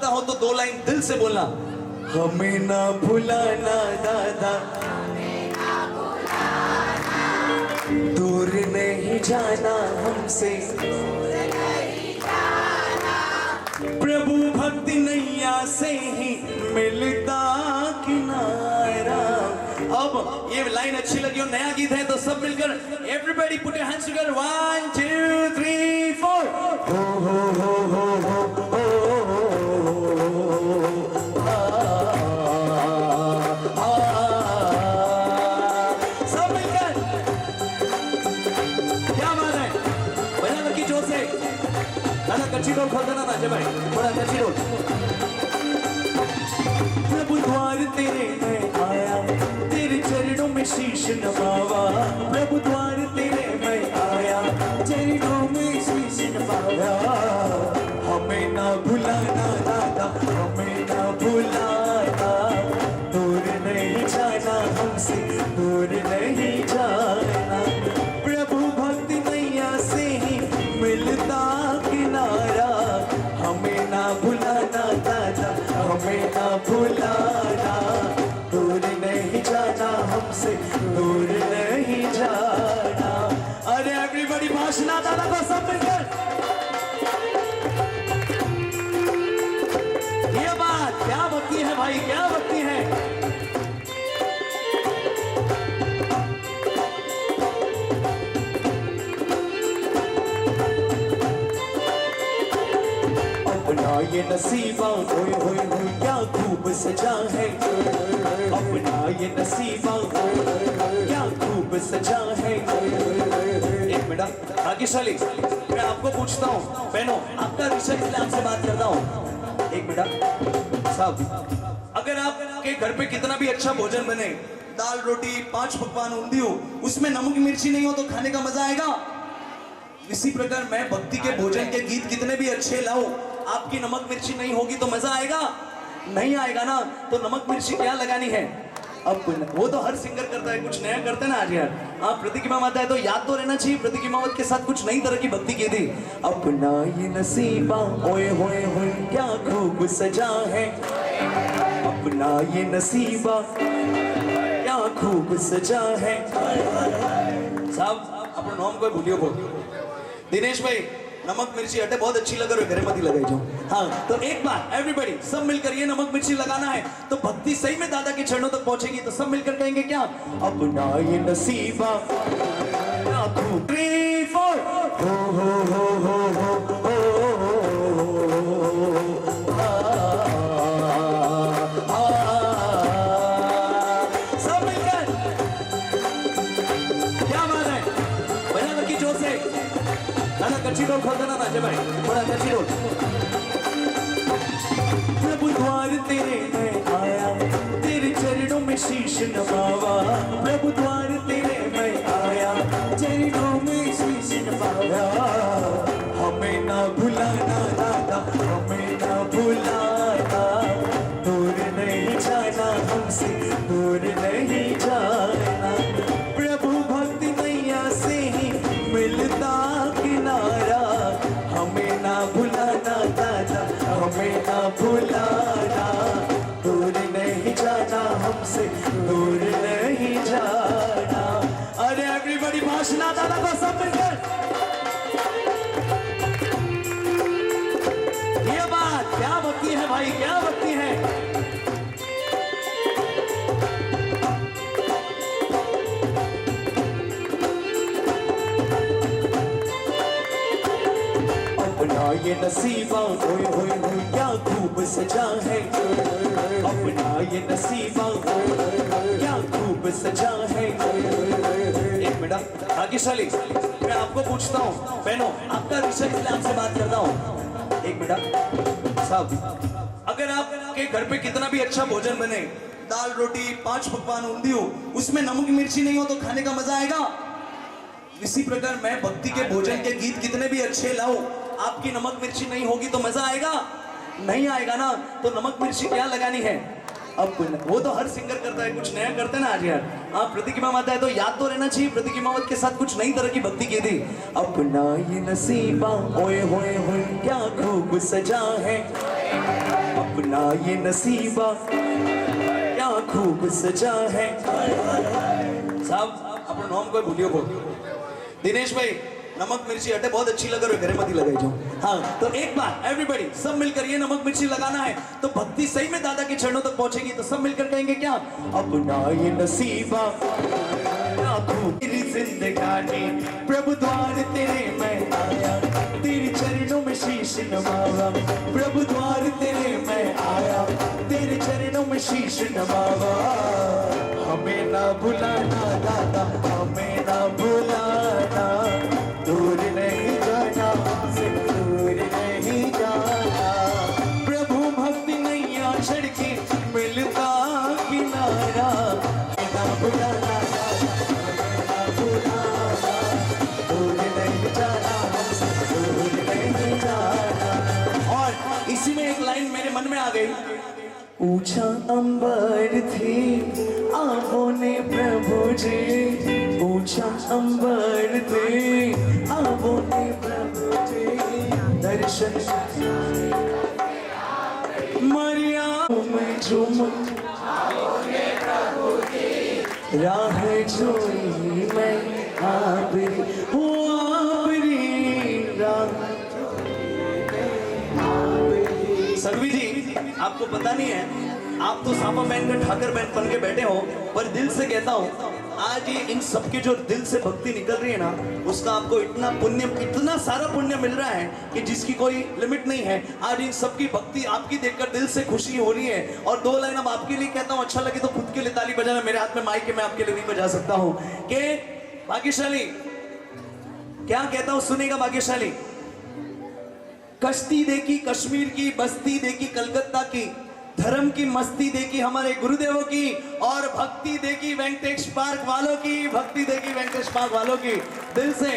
हो तो 2 लाइन दिल से बोलना, हमें ना भुलाना दादा, दूर नहीं जाना हमसे प्रभु, भक्ति नैया से ही मिलता किनारा, अब ये लाइन अच्छी लगी और नया गीत है तो सब मिलकर everybody put your hands together 1 2 3 4 हो हो हो हो सब मिलकर क्या बात है बजा लड़की जोर से दादा कच्ची रोल खोल देना ना भाई थोड़ा कच्ची रोल प्रभु द्वार तेरे मैं आया तेरे चरणों में शीश नवावा प्रभु द्वार तेरे मैं आया चरणों में शीश नवाया हमें ना भुलाना दादा हमें ना भुलाना दूर नहीं जाना हमसे दूर नहीं जाना प्रभु भक्ति मैया से ही मिलता किनारा हमें ना भुलाना दादा हमें ना भुलाना दूर नहीं जाना हमसे दूर नहीं जाना अरे एवरीबॉडी भाषणा दादा को सब मिलकर ये बात क्या भक्ति है भाई क्या भक्ति है अपना ये नसीबा होए होए होए क्या खूब सजा है अपना ये नसीबा क्या खूब सजा है एक मिनट भाग्यशाली मैं आपको पूछता हूँ बहनों आपका विषय इसलिए आपसे बात करता हूँ एक मिनट साहब अगर आपके घर पे कितना भी अच्छा भोजन बने दाल रोटी 5 पकवान ऊंधियो उसमें नमक मिर्ची नहीं हो तो खाने का मजा आएगा इसी प्रकार मैं भक्ति के भोजन के गीत कितने भी अच्छे लाऊं आपकी नमक मिर्ची नहीं होगी तो मजा आएगा नहीं आएगा ना तो नमक मिर्ची क्या लगानी है अब वो तो हर सिंगर करता है कुछ नया करते ना आज यार हाँ प्रतीक इमाम आता है तो याद तो रहना चाहिए प्रतीक इमामत के साथ कुछ नई तरह की भक्ति की थी अपना ये नसीबा ओए होए होए क्या खूब सजा है अपना ये नसीबा क्या खूब सजा है साहब अपना नाम कोई भूलियो बोल दिनेश भाई नमक मिर्ची हटे बहुत अच्छी लग रही है घरे मत लगाई जाओ हाँ तो एक बार एवरीबॉडी सब मिलकर ये नमक मिर्ची लगाना है तो भक्ति सही में दादा के चरणों तक पहुंचेगी तो सब मिलकर कहेंगे क्या अपना ये नसीबा 3 4 हो हो हो हो सब मिलकर क्या बात है बजा लड़की जोर से दादा कच्ची रोल खोल देना ना भाई थोड़ा कच्ची रोल प्रभु द्वार तेरे मैं आया तेरे चरणों में शीश नवावा प्रभु द्वार तेरे मैं आया चरणों में शीश नवाया हमें ना भुलाना दादा हमें ना भुलाना दूर नहीं जाना हमसे दूर नहीं जाना प्रभु भक्ति मैया से ही मिलता किनारा हमें ना भुलाना दादा हमें ना भुलाना दूर नहीं जाना हमसे दूर नहीं जाना अरे एवरीबॉडी भाषणा दादा को सब मिलकर ये बात क्या भक्ति है भाई क्या भक्ति है अपना ये नसीबा होए होए होए क्या खूब सजा है अपना ये नसीबा क्या खूब सजा है एक मिनट भाग्यशाली मैं आपको पूछता हूँ बहनों आपका विषय इसलिए आपसे बात करता हूँ एक मिनट साहब अगर आपके घर पे कितना भी अच्छा भोजन बने दाल रोटी 5 पकवान ऊंधियो उसमें नमक मिर्ची नहीं हो तो खाने का मजा आएगा इसी प्रकार मैं भक्ति के भोजन के गीत कितने भी अच्छे लाऊं आपकी नमक मिर्ची नहीं होगी तो मजा आएगा नहीं आएगा ना तो नमक मिर्ची क्या लगानी है अब वो तो हर सिंगर करता है कुछ नया करते ना आज यार हाँ प्रतीक इमाम आता है तो याद तो रहना चाहिए प्रतीक इमामत के साथ कुछ नई तरह की भक्ति की थी अपना ये नसीबा ओए होए होए क्या खूब सजा है अपना ये नसीबा क्या खूब सजा है साहब अपना नाम कोई भूलियो बोल दिनेश भाई नमक मिर्ची हटे बहुत अच्छी लग रही है, घरे मत ही लगाई जाओ। हाँ तो एक बार एवरीबॉडी सब मिलकर ये नमक मिर्ची लगाना है तो भक्ति सही में दादा के चरणों तक पहुंचेगी। तो सब मिलकर कहेंगे क्या, अपना ये नसीबा तेरी जिंदगानी प्रभु द्वार तेरे मैं आया, तेरे चरणों में शीश नवावा, प्रभु द्वार तेरे मैं आया, तेरे चरणों में शीश नवावा। हमें ना भुलाना दादा, हमें ना भुलाना, दूर नहीं जाना हमसे, दूर नहीं जाना। प्रभु भक्ति नैया चढ़ के मिलता किनारा, ना भुलाना दादा, हमें ना भुलाना, दूर नहीं जाना हमसे, दूर नहीं जाना। और इसी में एक लाइन मेरे मन में आ गई, ऊंचा अंबर थी आंखों ने प्रभु जी, ऊंचा अंबर थे आंखों ने प्रभु जी, दर्शन मरियम झूम राह जोई मैं आबरी, हो आबरी राह। सगवी जी आपको पता नहीं है, आप तो साफा पहनकर ठाकर बन के बैठे हो, पर दिल से कहता हूँ आज ये इन सबके जो दिल से भक्ति निकल रही है ना, उसका आपको इतना पुण्य, इतना सारा पुण्य मिल रहा है कि जिसकी कोई लिमिट नहीं है। आज इन सबकी भक्ति आपकी देखकर दिल से खुशी हो रही है। और दो लाइन अब आपके लिए कहता हूँ, अच्छा लगे तो खुद के लिए ताली बजाना, मेरे हाथ में माइक है, मैं आपके लिए नहीं बजा सकता हूँ। कि भाग्यशाली क्या कहता हूँ सुनेगा भाग्यशाली, कश्ती देखी कश्मीर की, बस्ती देखी कलकत्ता की, धर्म की मस्ती देखी हमारे गुरुदेवों की, और भक्ति देखी वेंकटेश पार्क वालों की, भक्ति देखी वेंकटेश पार्क वालों की। दिल से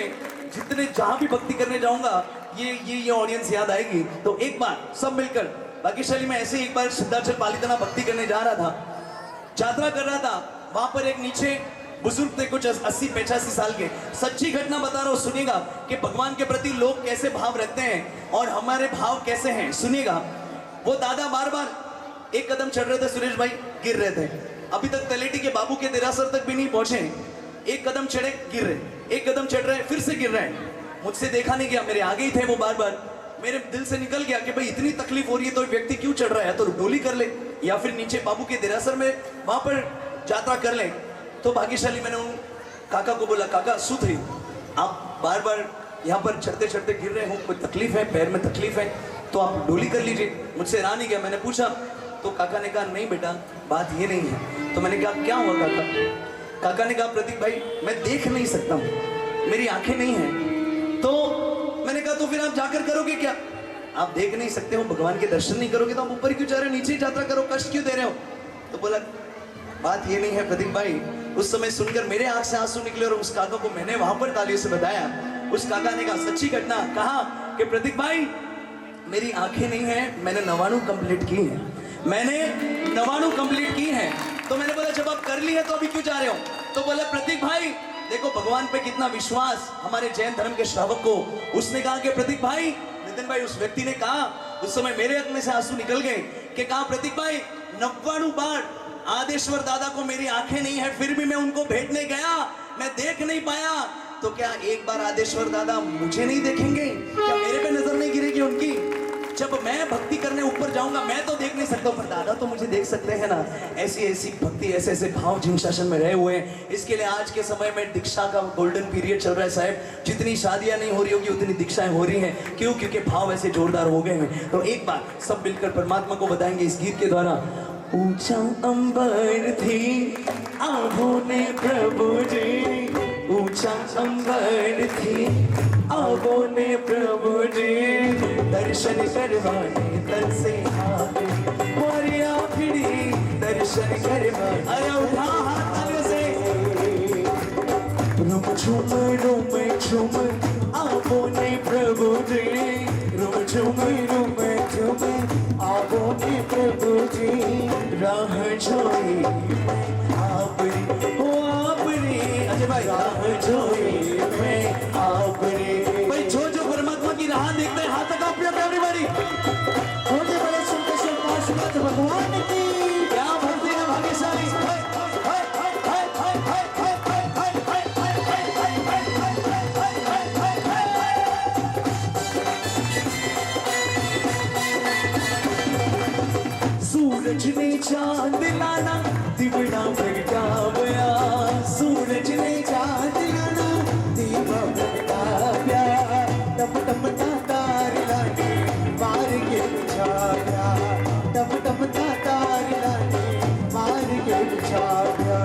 जितने जहां भी भक्ति करने जाऊंगा ये ऑडियंस याद आएगी। तो एक बार सब मिलकर भाग्यशाली, मैं ऐसे एक बार सिद्धार्थ पालितना भक्ति करने जा रहा था, यात्रा कर रहा था, वहां पर एक नीचे बुजुर्ग थे कुछ 80-85 साल के। सच्ची घटना बता रहा हूँ सुनिएगा कि भगवान के प्रति लोग कैसे भाव रखते हैं और हमारे भाव कैसे हैं, सुनिएगा। वो दादा बार बार एक कदम चढ़ रहे थे, सुरेश भाई गिर रहे थे, अभी तक तलेटी के बाबू के देरासर तक भी नहीं पहुंचे। एक कदम चढ़े गिर रहे, एक कदम चढ़ रहे फिर से गिर रहे। मुझसे देखा नहीं गया, मेरे आगे ही थे वो, बार बार मेरे दिल से निकल गया कि भाई इतनी तकलीफ हो रही है तो व्यक्ति क्यों चढ़ रहा है, तो डोली कर ले या फिर नीचे बाबू के देरासर में वहां पर यात्रा कर ले। तो भाग्यशाली मैंने उन काका को बोला, काका सुध रही, आप बार बार यहाँ पर चढ़ते चढ़ते गिर रहे हो, कोई तकलीफ है, पैर में तकलीफ है तो आप डोली कर लीजिए। मुझसे रहा नहीं गया, मैंने पूछा तो काका ने कहा नहीं बेटा बात ये नहीं है। तो मैंने कहा क्या हुआ काका? काका ने कहा प्रतीक भाई मैं देख नहीं सकता हूँ, मेरी आंखें नहीं हैं। तो मैंने कहा तो फिर आप जाकर करोगे क्या? आप देख नहीं सकते हो, भगवान के दर्शन नहीं करोगे तो आप ऊपर क्यों जा रहे हो, नीचे यात्रा करो, कष्ट क्यों दे रहे हो? तो बोला बात ये नहीं है प्रतीक भाई। उस समय सुनकर मेरे आंख से आंसू निकले और उस काका को मैंने वहां पर तालियों से बताया। उस काका ने कहा सच्ची घटना, कहा कि प्रतीक भाई मेरी आंखें नहीं है, मैंने 99 कंप्लीट की है, मैंने 99 कंप्लीट की है। तो मैंने बोला जब आप कर ली है तो अभी क्यों जा रहे हो? तो बोला प्रतीक भाई देखो भगवान पे कितना विश्वास, हमारे जैन धर्म के श्रावक को। उसने कहा कि प्रतीक भाई, नितिन भाई उस व्यक्ति ने कहा, उस समय मेरे आंख में से आंसू निकल गए कि कहा प्रतीक भाई 99 बार आदेश्वर दादा को मेरी आंखें नहीं है फिर भी मैं उनको भेंटने गया, मैं देख नहीं पाया। तो क्या एक बार आदेश्वर दादा मुझे नहीं देखेंगे? क्या मेरे पे नजर नहीं गिरेगी उनकी? जब मैं भक्ति करने ऊपर जाऊंगा मैं तो देख नहीं सकता हूं, पर दादा तो मुझे देख सकते हैं ना। ऐसी ऐसी भक्ति, ऐसे ऐसे भाव जिन शासन में रहे हुए हैं। इसके लिए आज के समय में दीक्षा का गोल्डन पीरियड चल रहा है साहब। जितनी शादियां नहीं हो रही होगी उतनी दीक्षाएं हो रही हैं। क्यों? क्योंकि भाव ऐसे जोरदार हो गए हैं। तो एक बार सब मिलकर परमात्मा को बताएंगे इस गीत के द्वारा। ऊंचा अंबर थी आंखों ने प्रभु जी, ऊंचा अंबर थी आंखों ने प्रभु जी, दर्शन करवाने तन से आगे मोरिया फिरी, दर्शन करवाने। अरे उठा हाथ तालियों से। रुम झूम आंखों ने प्रभु जी, रुम झूम आंखों ने प्रभु जी, राह जोई आपने, हो आपने, अजय भाई राह जोई मैं आपने। भाई जो जो परमात्मा की राह देखते हैं हाथ तक अपने एवरीबॉडी। छोटे बड़े सुनते सुनते भगवान की क्या भक्ति है भाग्यशाली। चांद लाना दिवड़ा प्रगटावया सूरज ने चांद लाना दीवा प्रगटाव्या टप टप तार लाने मार के बिछाव्या टप टप तार लाने मार के बिछाव्या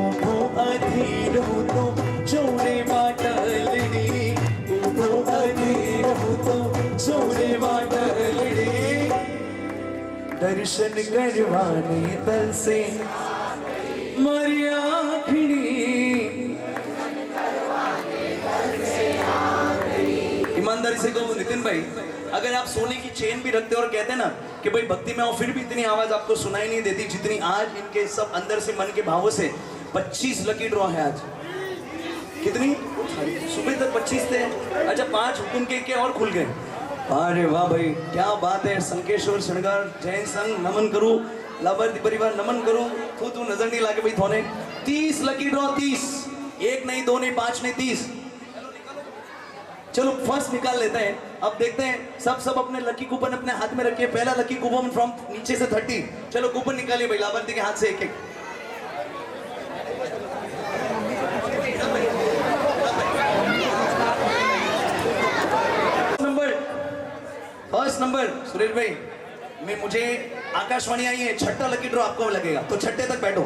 ऊभो अधीर हूँ तो चोरे वाटलड़ी ऊभो अधीर हूँ तो चोरे वाटलड़ी दर्शन करवाने दल से मरिया खिड़ी। ईमानदारी से कहूँ नितिन भाई, अगर आप सोने की चेन भी रखते हो और कहते ना कि भाई भक्ति में हो फिर भी इतनी आवाज आपको सुनाई नहीं देती जितनी आज इनके सब अंदर से मन के भावों से 25 लकी ड्रॉ है आज। कितनी? सुबह तक 25 थे, अच्छा 5 हुकुम के और खुल गए। अरे वाह भाई क्या बात है। संकेश्वर श्रृंगार जैन संघ नमन करूं, लाभार्थी परिवार नमन करूं। तू नजर नहीं लागे भाई थोने 30 लकी ड्रॉ 30, 1 नहीं 2 नहीं 5 नहीं 30। चलो फर्स्ट निकाल लेते हैं। अब देखते हैं सब अपने लकी कूपन अपने हाथ में रखिए। पहला लकी कूपन फ्रॉम नीचे से 30। चलो कूपन निकालिए भाई लाभार्थी के हाथ से एक एक। फर्स्ट नंबर सुरेश भाई मुझे आकाशवाणी आई है, छठा लकी ड्रॉ आपको लगेगा तो छठे तक बैठो।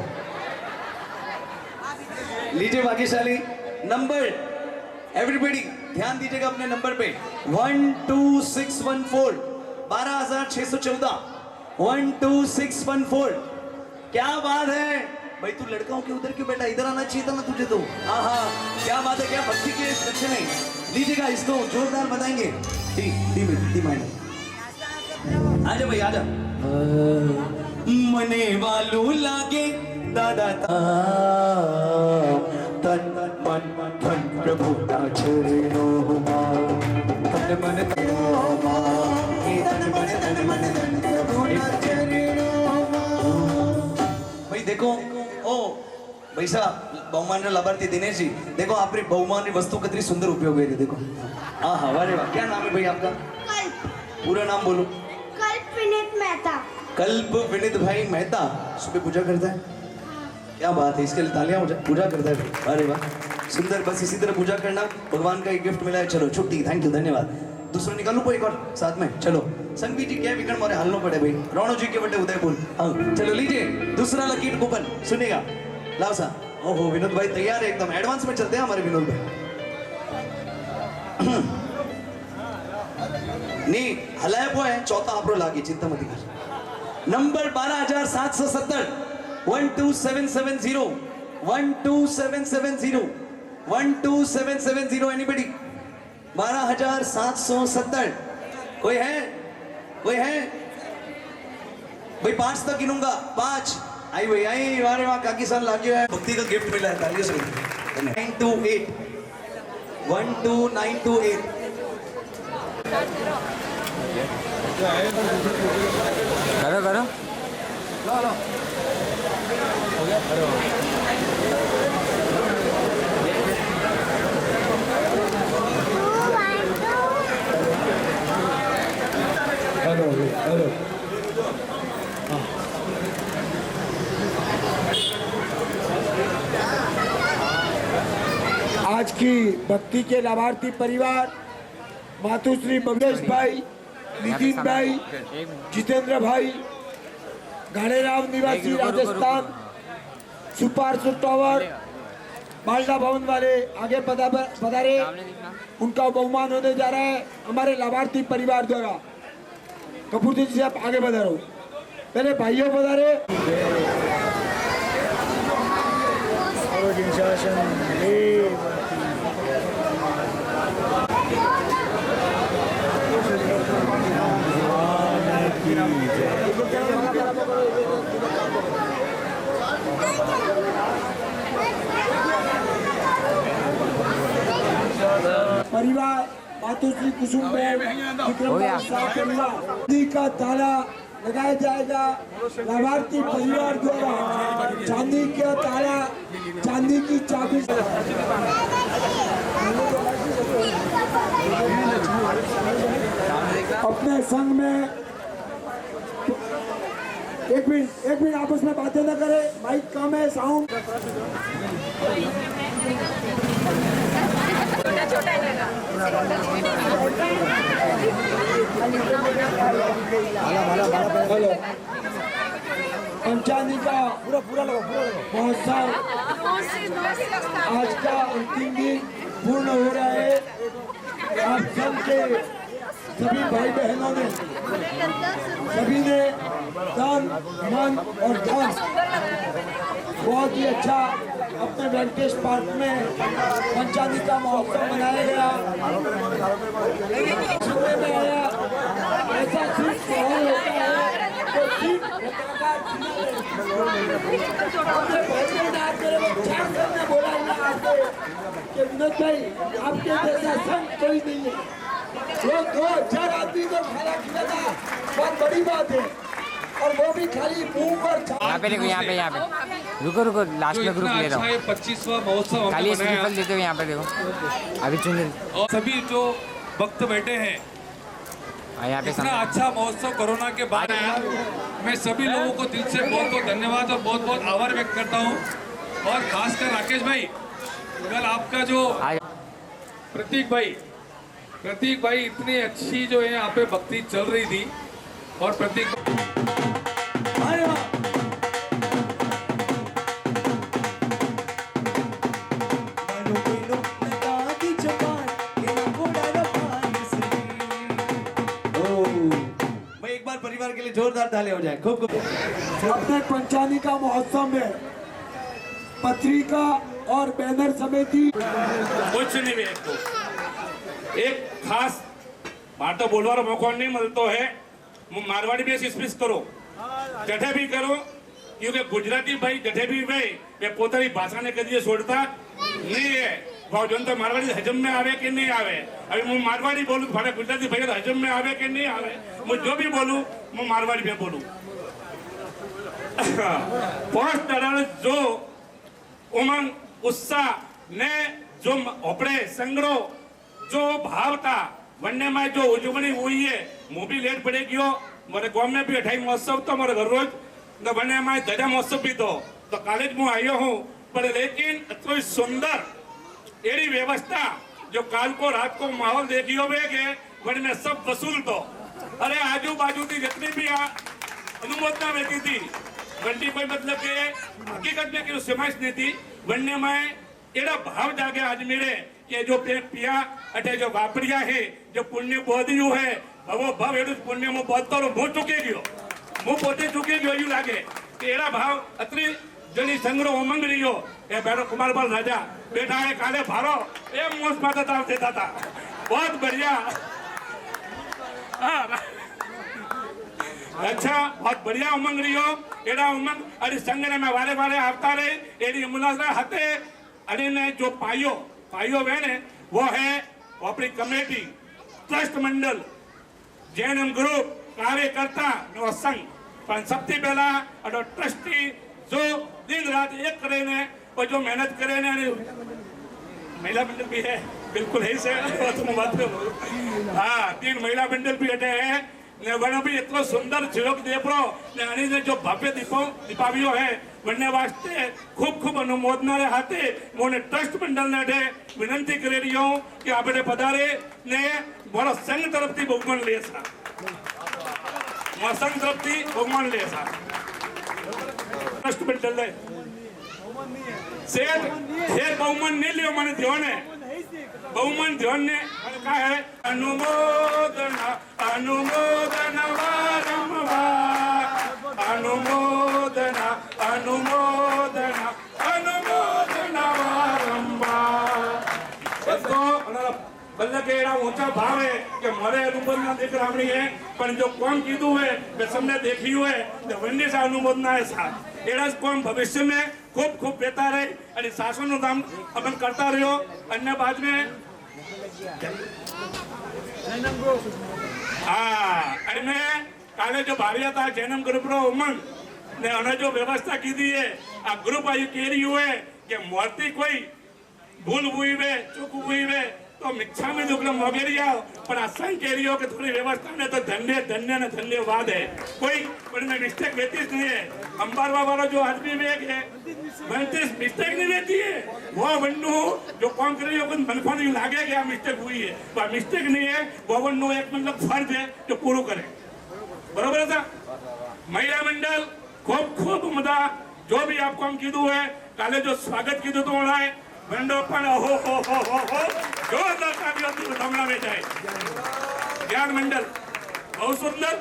लीजिए भाग्यशाली नंबर, एवरीबॉडी ध्यान दीजिएगा अपने नंबर पे 12614 12614 12614। क्या बात है भाई, तू लड़का हो के उधर क्यों बैठा, इधर आना चाहिए था ना तुझे तो। हाँ क्या बात है, क्या भक्ति के लक्ष्य में। लीजिएगा इसको जोरदार बताएंगे। आजा भाई आजा। मने वालू लागे दादा तन मन धन प्रभु ना चरणों तन मन भाई देखो ओ भाई साहब बहुमान लाभार्थी दिनेश जी, देखो आपने बहुमान वस्तु कितनी सुंदर उपयोग है। देखो हाँ वाह वाह। क्या नाम है भाई आपका? पूरा नाम बोलो। कल्प विनीत मेहता। कल्प विनीत भाई मेहता सुबह पूजा करता है। क्या बात है, इसके लिए तालियां पूजा करता है। अरे वाह सुंदर, बस इसी तरह पूजा करना। भगवान का एक गिफ्ट मिला है। चलो छुट्टी, थैंक यू धन्यवाद। दूसरा निकालू को एक और साथ में। चलो संगवी जी क्या विकर्ण मोरे हालनो पड़े भाई, रोणो जी के बड़े उदयपुर। हाँ चलो लीजिए दूसरा लकी कूपन सुनिएगा। लाओ सा। ओहो विनोद भाई तैयार है एकदम, एडवांस में चलते हैं हमारे विनोद भाई। नहीं हलाया हुआ है, चौथा आपरो लागे चिंता मत कर। Number 12770 12770 12770 12770 anybody 12770। कोई है भाई 5 तक गिनूंगा। 5 आई भाई आई। वारे वाह काकी सान लागे है, भक्ति का गिफ्ट मिला है। तालियों से 928 12928। करो लो हो गया करो। हेलो आज की भक्ति के लाभार्थी परिवार मातुश्री बबलेश भाई, नितिन भाई, जितेंद्र भाई, घाड़ेराव निवासी राजस्थान, सुपारसो टावर, मालदा भवन वाले आगे पधारे। उनका बहुमान होने जा रहा है हमारे लाभार्थी परिवार द्वारा। कपूर जी आप आगे पधारो। पहले भाइयों पधारे। परिवार मातुश्री कुसुम बहन विक्रम परिवार का ताला लगाया जाएगा। लाभार्थी परिवार द्वारा चांदी का ताला, चांदी की चाबी अपने संघ में एक मिनट आपस में बातें ना करें, माइक कम है, साउंड। हेलो, पंचायती का पूरा महोत्सव आज का अंतिम दिन पूर्ण हो रहा है। आप सबके सभी भाई बहनों ने सभी ने तन मन और धन बहुत ही अच्छा अपने वेंकटेश पार्क में पंचायती का महोत्सव मनाया गया। सुनने में आया ऐसा सिर्फ माहौल होता है तो सिर्फ बोला कि विनोद भाई आपके जैसा संत कोई नहीं है। वो 2-4 आदमी को खाना खिलाना बहुत बड़ी बात है, और वो भी खाली मुंह पर। यहाँ पे देखो, यहाँ पे रुको लास्ट में ग्रुप ले रहा हूँ। 25वां महोत्सव खाली हमने मनाया। स्लीपर देते हो, यहाँ पे देखो अभी चुन। और सभी जो भक्त बैठे हैं, यहाँ पे इतना अच्छा महोत्सव कोरोना के बाद आया। मैं सभी लोगों को दिल से बहुत बहुत धन्यवाद और बहुत बहुत आभार व्यक्त करता हूँ। और खासकर राकेश भाई, कल आपका जो प्रतीक भाई इतनी अच्छी जो है यहाँ पे भक्ति चल रही थी। और प्रतीक परिवार के लिए जोरदार ताली हो जाए। खूब अपने पंचायती का महोत्सव में पत्रिका और बैनर समिति कुछ नहीं है। एक खास बात तो बोलवा मौका नहीं मिलता है। मारवाड़ी भी स्पीच करो, जठे भी करो, क्योंकि गुजराती भाई जठे भी भाई वे पोतानी भाषा ने कभी छोड़ता नहीं है। भाव तो मारवाड़ी हजम में आवे कि नहीं आवे। अभी मैं मारवाड़ी बोलूँ, भाड़े गुजराती भाई हजम में आवे कि नहीं आवे। मैं जो भी बोलूँ मैं मारवाड़ी में बोलूँ। पोस्ट जो उमंग उत्साह ने जो अपने संग्रह जो भाव था वन्य में जो उजवनी हुई है, मुँह भी लेट पड़े गयो। मेरे गाँव में भी 28 महोत्सव तो मेरे घर रोज वन्य में ध्वजा महोत्सव भी तो कॉलेज में आयो हूँ। पर लेकिन इतनी सुंदर एड़ी व्यवस्था जो काल को रात को माहौल देखियो वे के वन में सब वसूल तो। अरे आजू बाजू की जितनी भी अनुमोदना रहती थी वंटी कोई मतलब के हकीकत में कि समाज नहीं थी। वन्य में एड़ा भाव जागे आज मेरे कि जो पिया अटे जो वापरिया है जो पुण्य बोधियो है वो भाव एडू पुण्य में बोधतो मुँह चुके गयो, मुँह पोते चुके गयो। यू लागे कि एड़ा भाव अतरी जनी संग्रह उमंग रही हो। ये बैरो कुमार बाल राजा बैठा है काले भारो ये मोस माता देता था। बहुत बढ़िया, अच्छा बहुत बढ़िया उमंग रही हो। एड़ा उमंग अरे संग्रह में वारे वारे आता रहे एडी मुलाजरा हते। अरे ने जो पाइयो वे ने वो है अपनी कमेटी ट्रस्ट मंडल जैनम ग्रुप कार्यकर्ता नो संघ पर सबसे पहला अडो ट्रस्टी जो दिन रात एक करे ने और जो मेहनत करे ने महिला मंडल भी है बिल्कुल है से तुम बात करो। हाँ 3 महिला मंडल भी हटे है ने वन भी इतना सुंदर झलक देपरो ने अनी ने जो भव्य दीपावियो है वन्ने वास्ते खूब अनुमोदना रे हाथे मोने ट्रस्ट मंडल ने दे विनंती करे रही हूं कि आपने पधारे ने बड़ा संघ तरफ थी बहुमान ले सा संघ तरफ थी बहुमान ले सा ट्रस्ट मंडल ले सेठ हे बहुमान नहीं लियो माने ध्यान है बहुमान ध्यान ने कहा है अनुमोदना अनुमोदना वारंवार अनुमोदना अनुमोदना अनुमोदना वारंवार। तो बल्ले के एड़ा ऊंचा भाव है कि मारे अनुमोदना देख रामणी है पर जो कौन कीधु है वे सबने देखी है तो वन्य से अनुमोदना है साथ एड़ा कौन भविष्य में खूब बेहतर रहे और शासन नु काम अपन करता रहो। अन्य बाद में अरे मैं काले जो भारिया था जैनम ग्रुप रो उमंग ने अने जो व्यवस्था की दी है आ ग्रुप आई केरी हुए कि मूर्ति कोई भूल हुई वे चूक हुई वे તો મિચ્છામી દુક્કડમ વગેરે આવો પણ આ સંકેરીઓ કે થોડી વ્યવસ્થાને તો ધન્ય ધન્ય ને ધન્યવાद है कोई પણ मैं मिस्टेक रहती नहीं है अंबारवा वाला जो आदमी में है बनते मिस्टेक नहीं रहती है वो वन्नू जो काम कर रही है मन को नहीं लागे कि आ मिस्टेक हुई है पर मिस्टेक नहीं है वो वन्नू एक मतलब फर्ज है जो पूरा करे बरोबर है महिला मंडल खूब खूब मजा जो भी आपको हम कीधु है काले जो स्वागत कीधु तो होना है मंडो पण हो जोरदार तालियों से धमला में जाए ज्ञान मंडल बहुत सुंदर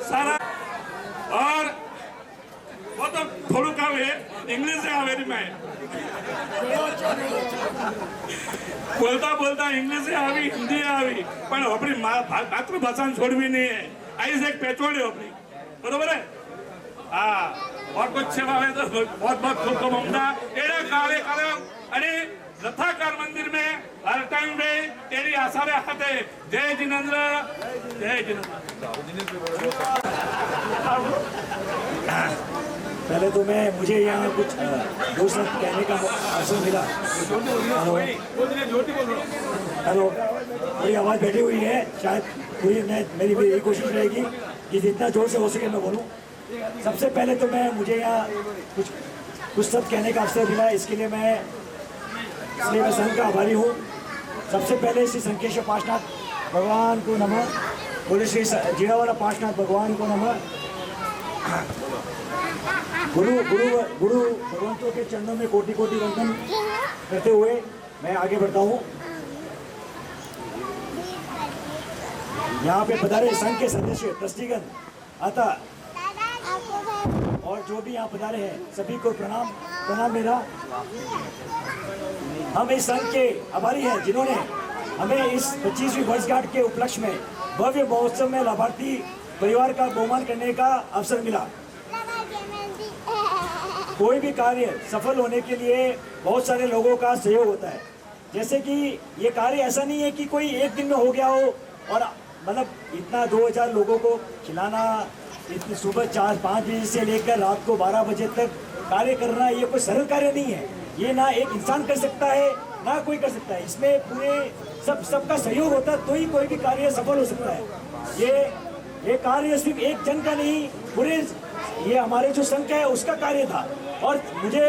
सारा और वो तो थोड़ा काम है इंग्लिश से आवे मैं बोलता बोलता इंग्लिश से आवी हिंदी आवी पर अपनी मातृभाषा छोड़वी नहीं है आई से पहचान अपनी बरोबर है हाँ और कुछ सेवा है तो बहुत बहुत खूब ममता एड़ा काले काले अरे रथाकार मंदिर में हर टाइम में तेरी आशा रे हाथे जय जिनेंद्र पहले तो मुझे यहाँ कुछ दो शब्द कहने का अवसर मिला। हेलो मेरी आवाज़ बैठी हुई है शायद पूरी मेरी भी यही कोशिश रहेगी कि जितना जोर से हो सके मैं बोलूँ। सबसे पहले तो मुझे यहाँ कुछ शब्द कहने का अवसर मिला इसके लिए मैं संघ का आभारी हूँ। सबसे पहले श्री संकेश्वर पार्श्वनाथ भगवान को नमः, बोले श्री जीरावाला पार्श्वनाथ भगवान को नमः। गुरु भगवंतों के चरणों में कोटि कोटि वंदन करते हुए मैं आगे बढ़ता हूँ। यहाँ पे पधारे संघ के सदस्य ट्रस्टीगण अतः और जो भी यहाँ पधारे हैं सभी को प्रणाम मेरा। हम इस संघ के आभारी हैं जिन्होंने हमें इस 25वीं वर्षगांठ के उपलक्ष्य में भव्य महोत्सव में लाभार्थी परिवार का बहुमान करने का अवसर मिला। कोई भी कार्य सफल होने के लिए बहुत सारे लोगों का सहयोग होता है। जैसे कि ये कार्य ऐसा नहीं है कि कोई एक दिन में हो गया हो और मतलब इतना 2000 लोगों को खिलाना, इतनी सुबह 4-5 बजे से लेकर रात को 12 बजे तक कार्य करना ये कोई सरल कार्य नहीं है। ये ना एक इंसान कर सकता है ना कोई कर सकता है। इसमें पूरे सबका सहयोग होता है तो ही कोई भी कार्य सफल हो सकता है। ये कार्य सिर्फ एक जन का नहीं, पूरे ये हमारे जो संघ है उसका कार्य था। और मुझे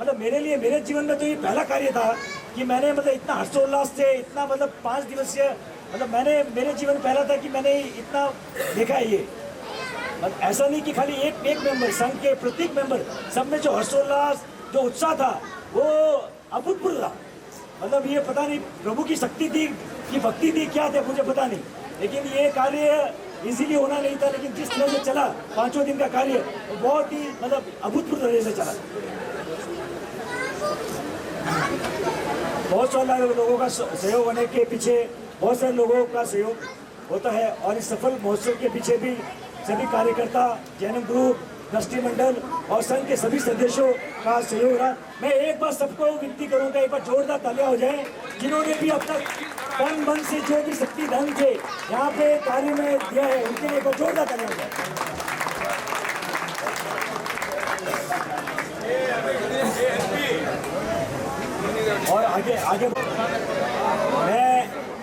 मतलब मेरे लिए मेरे जीवन में तो ये पहला कार्य था कि मैंने मतलब इतना हर्षोल्लास से इतना मतलब 5 दिवसीय मतलब मैंने मेरे जीवन पहला था कि मैंने इतना देखा है। ये मतलब ऐसा नहीं कि खाली एक मेंबर, संघ के प्रत्येक मेंबर सब में जो हर्षोल्लास जो उत्साह था वो अभूतपूर्व था। मतलब ये पता नहीं प्रभु की शक्ति थी कि भक्ति थी क्या थे मुझे पता नहीं, लेकिन ये कार्य इजीली होना नहीं था। लेकिन जिस तरह से चला 5 दिन का कार्य वो बहुत ही मतलब अभूतपूर्व तरह से चला। बहुत सारे लोगों का सहयोग होने के पीछे बहुत सारे लोगों का सहयोग होता है और इस सफल महोत्सव के पीछे भी सभी कार्यकर्ता, जैन ग्रुप, ट्रस्टी मंडल और संघ के सभी सदस्यों का सहयोग रहा। मैं एक बार सबको विनती करूंगा एक बार जोरदार तालियां हो जाए जिन्होंने भी अपना तन मन से जो भी शक्ति धन से यहाँ पे कार्य में दिया है उनके लिए एक बार जोरदार तालियां हो जाए। और आगे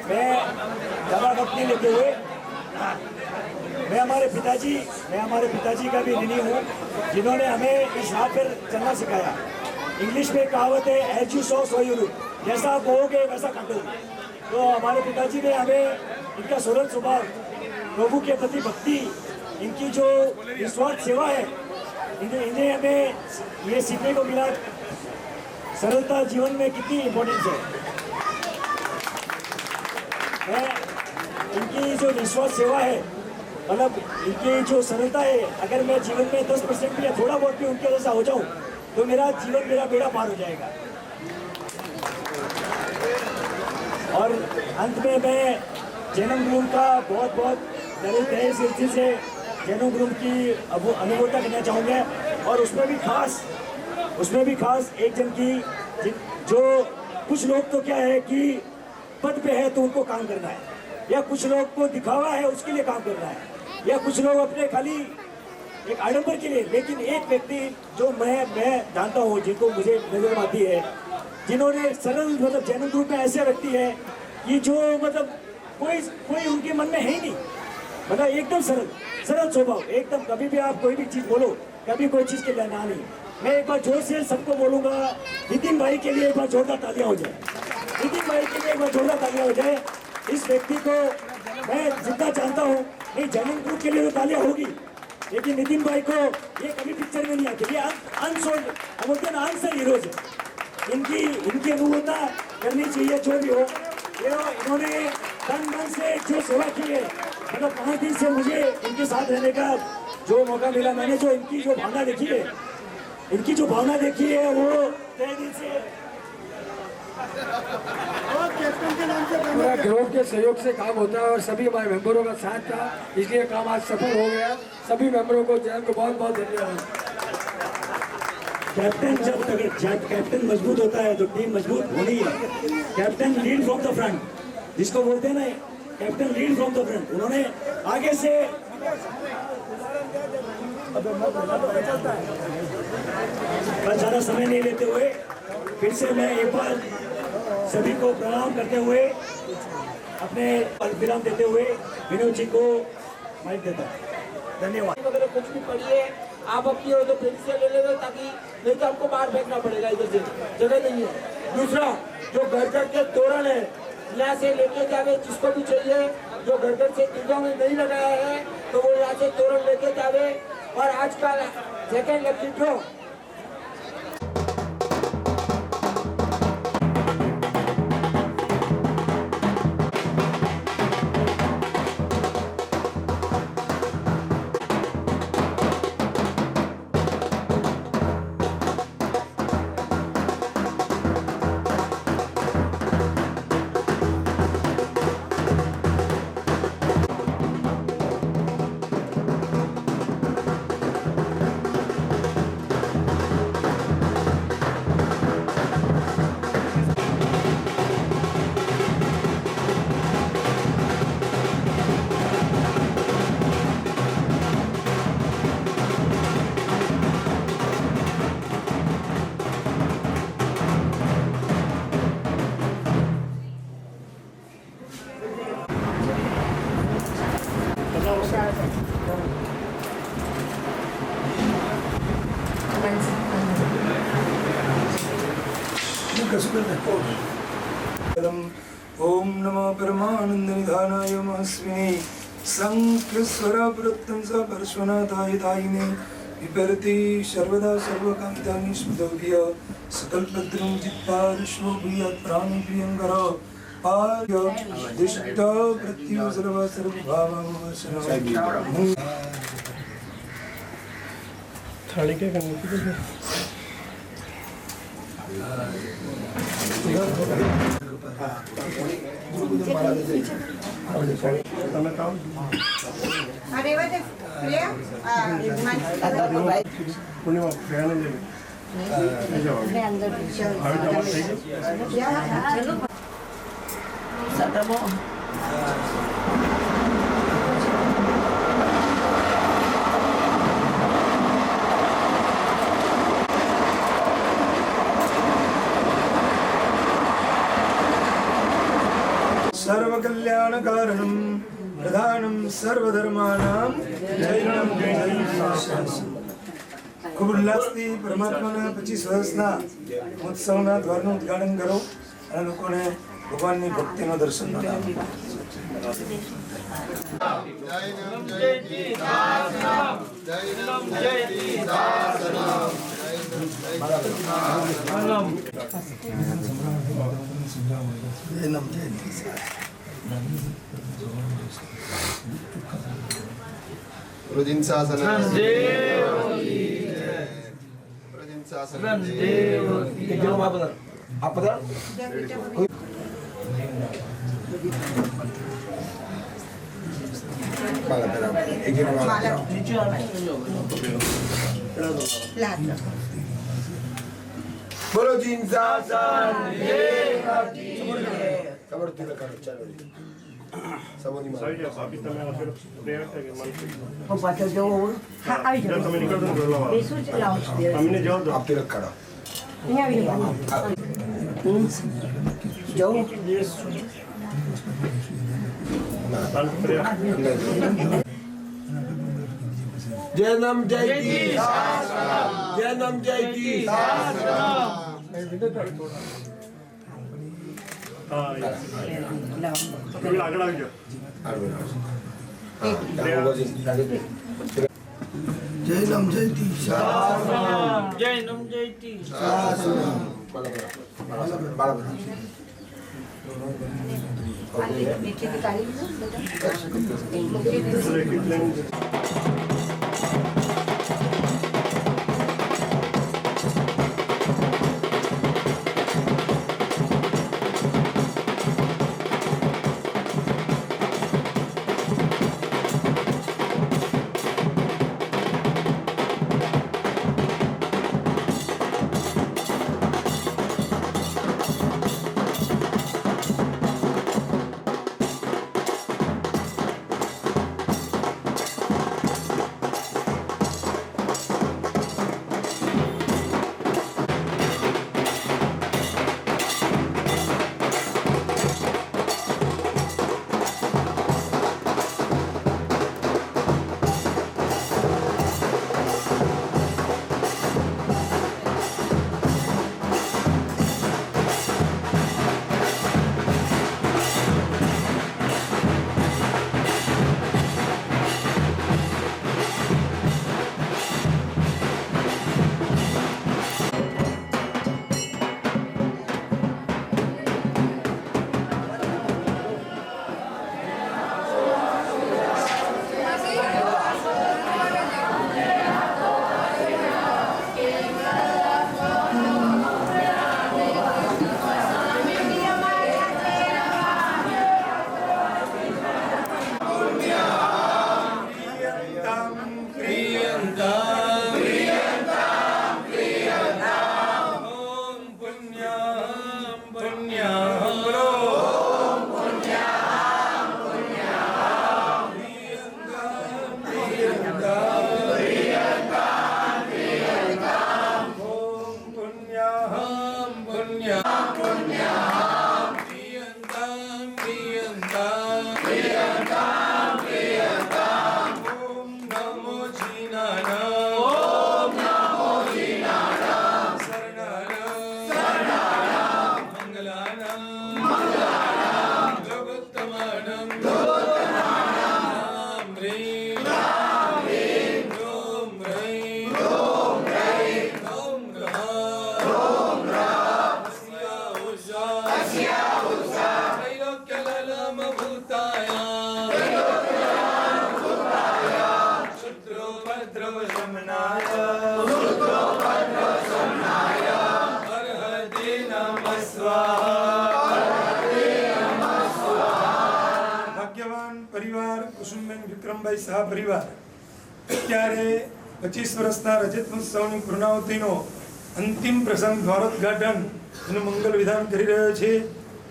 मैं ज़्यादा वक्त नहीं लेते हुए मैं हमारे पिताजी का भी ऋणी हूँ जिन्होंने हमें इस राह पर चलना सिखाया। इंग्लिश में कहावत है as you sow so you reap, जैसा बोओगे वैसा काटोगे। तो हमारे पिताजी ने हमें इनका सरल स्वभाव, प्रभु के प्रति भक्ति, इनकी जो निस्वार्थ सेवा है इन्हें हमें ये सीखने को मिला सरलता जीवन में कितनी इम्पोर्टेंस है। इनकी जो निस्वार्थ सेवा है मतलब इनकी जो सरलता है, अगर मैं जीवन में 10% भी या थोड़ा बहुत भी उनके जैसा हो जाऊं तो मेरा बेड़ा पार हो जाएगा। और अंत में मैं जैनम ग्रुप का बहुत तहे दिल से जैनम ग्रुप की अनुमोदना करना चाहूँगा। और उसमें भी खास एक जन की जो कुछ लोग तो क्या है कि पद पे है तो उनको काम करना है, या कुछ लोग को दिखावा है उसके लिए काम करना है, या कुछ लोग अपने खाली एक आडंबर के लिए। लेकिन एक व्यक्ति जो मैं जानता हूँ जिनको मुझे नजर आती है जिन्होंने सरल मतलब जैन ग्रुप में ऐसे व्यक्ति है कि जो मतलब कोई उनके मन में है ही नहीं, मतलब एकदम सरल स्वभाव, एकदम कभी भी आप कोई भी चीज बोलो, कभी कोई चीज के लिए ना नहीं। मैं एक बार जोर से सबको बोलूंगा, नितिन भाई के लिए एक बार जोरदार तालियां हो जाए, नितिन भाई के लिए एक बार जोरदार तालियां हो जाए। इस व्यक्ति को मैं जितना जानता हूँ, नहीं जैन ग्रुप के लिए तो तालियां होगी, लेकिन नितिन भाई को ये कभी पिक्चर में नहीं आती, ये अनसोल्ड बोलते हैं आंसर हीरोज है। इनकी अनुमोदना करनी चाहिए जो भी हो। इन्होंने तन मन से जो सेवा की है, मतलब 5 दिन से मुझे इनके साथ रहने का जो मौका मिला, मैंने जो इनकी जो भावना देखी है वो तहे दिल से पूरा ग्रुप के सहयोग से काम होता है और सभी हमारे मेंबरों का साथ था, इसलिए काम आज सफल हो गया। सभी मेंबरों को जैन को बहुत बहुत धन्यवाद। जब कैप्टन मजबूत होता है तो टीम मजबूत होनी है। Captain lead from the front, जिसको बोलते हैं ना, captain lead from the front. उन्होंने आगे से बस ज्यादा समय नहीं लेते हुए फिर से मैं एक बार सभी को प्रणाम करते हुए अपने विराम देते हुए विनोद जी को माइक देता हूँ। धन्यवाद। अगर कुछ भी पढ़िए आप अपनी हो तो फिर से ले लेंगे, ताकि नहीं तो आपको बाहर फेंकना पड़ेगा, इधर से जगह नहीं है। दूसरा, जो घर के तोरण है यहाँ से लेके जावे, जिसको भी चाहिए, जो घर से चीजों में नहीं लगाया है तो वो यहाँ से तोरण लेके जावे। और आज का सेकेंड लकी ड्रॉ ओम नमो परमानंद निधानाय महस्विने संकृस्वरवृत्तं स परश्वनाथाय दायिने विपरति सर्वदा सर्वकामितानि स्मृतव्य सकलभद्रं जित्वा विश्वो भूयात् प्राणि प्रियङ्कर पार्य दिष्ट प्रत्यो सर्व सर्वभाववशनं थाली के करने सर्वकल्याणकारणं प्रधानं सर्वधर्माणां जैनं ખૂબ ઉલ્લાસથી પરમાત્માના 25 વર્ષના ઉત્સવના દ્વારનું ઉદ્ઘાટન કરો અને લોકોને ભગવાનની ભક્તિનો દર્શન કરાવો। बोलो जिनसासन खबर तिला करो चलो सबोनी मार હું પાછળ જવું હા આવી જાવ તમે નીકળો તો બેસું જ લાવો हमने जाओ आप तिलक करो અહીંયા આવી જાવ जैनम जयती जैनम जयती जैनम जयती जैनम जयती ભાગ્યવાન પરિવાર કુસુમબેન વિક્રમભાઈ શાહ પરિવાર અત્યારે 25 વર્ષના રજત મહોત્સવની પૂર્ણાવતિનો અંતિમ પ્રસંગ દ્વારોદ્ઘાટન એનું મંગલ વિધાન કરી રહ્યો છે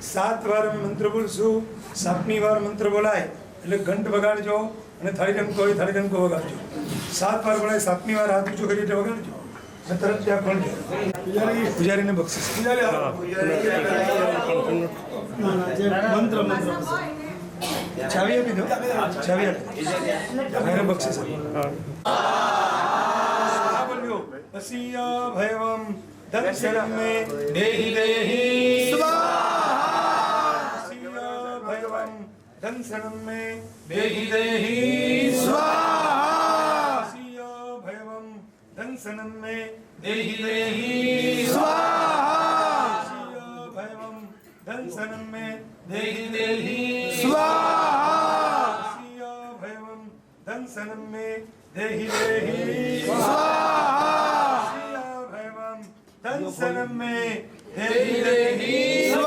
7 વાર અમે મંત્ર બોલશું 7મી વાર મંત્ર બોલાય એટલે ઘંટ વગાડજો અને થાળી ડંકો હોય થાળી ડંકો વગાડજો 7 વાર બોલાય 7મી વાર હાથ ઊંચો કરી એટલે વગાડજો અને તરત ત્યાં ખોલજો પૂજારીને બક્ષિસ મંત્ર ચાવી આપી દો ચાવી આપી બક્ષિસ બોલ્યો અસિયા ભયવમ દર્શનમ મે દેહી દેહી સ્વાહા અસિયા ભયવમ દર્શનમ મે દેહી દેહી સ્વાહા અસિયા ભયવમ દર્શનમ મે દેહી દેહી સ્વાહા અસિયા ભયવમ દર્શનમ મે देहि देहि स्वाहा असिया भयवम दंसनं मे देहि देहि स्वाहा असिया भयवम दंसनं मे देहि देहि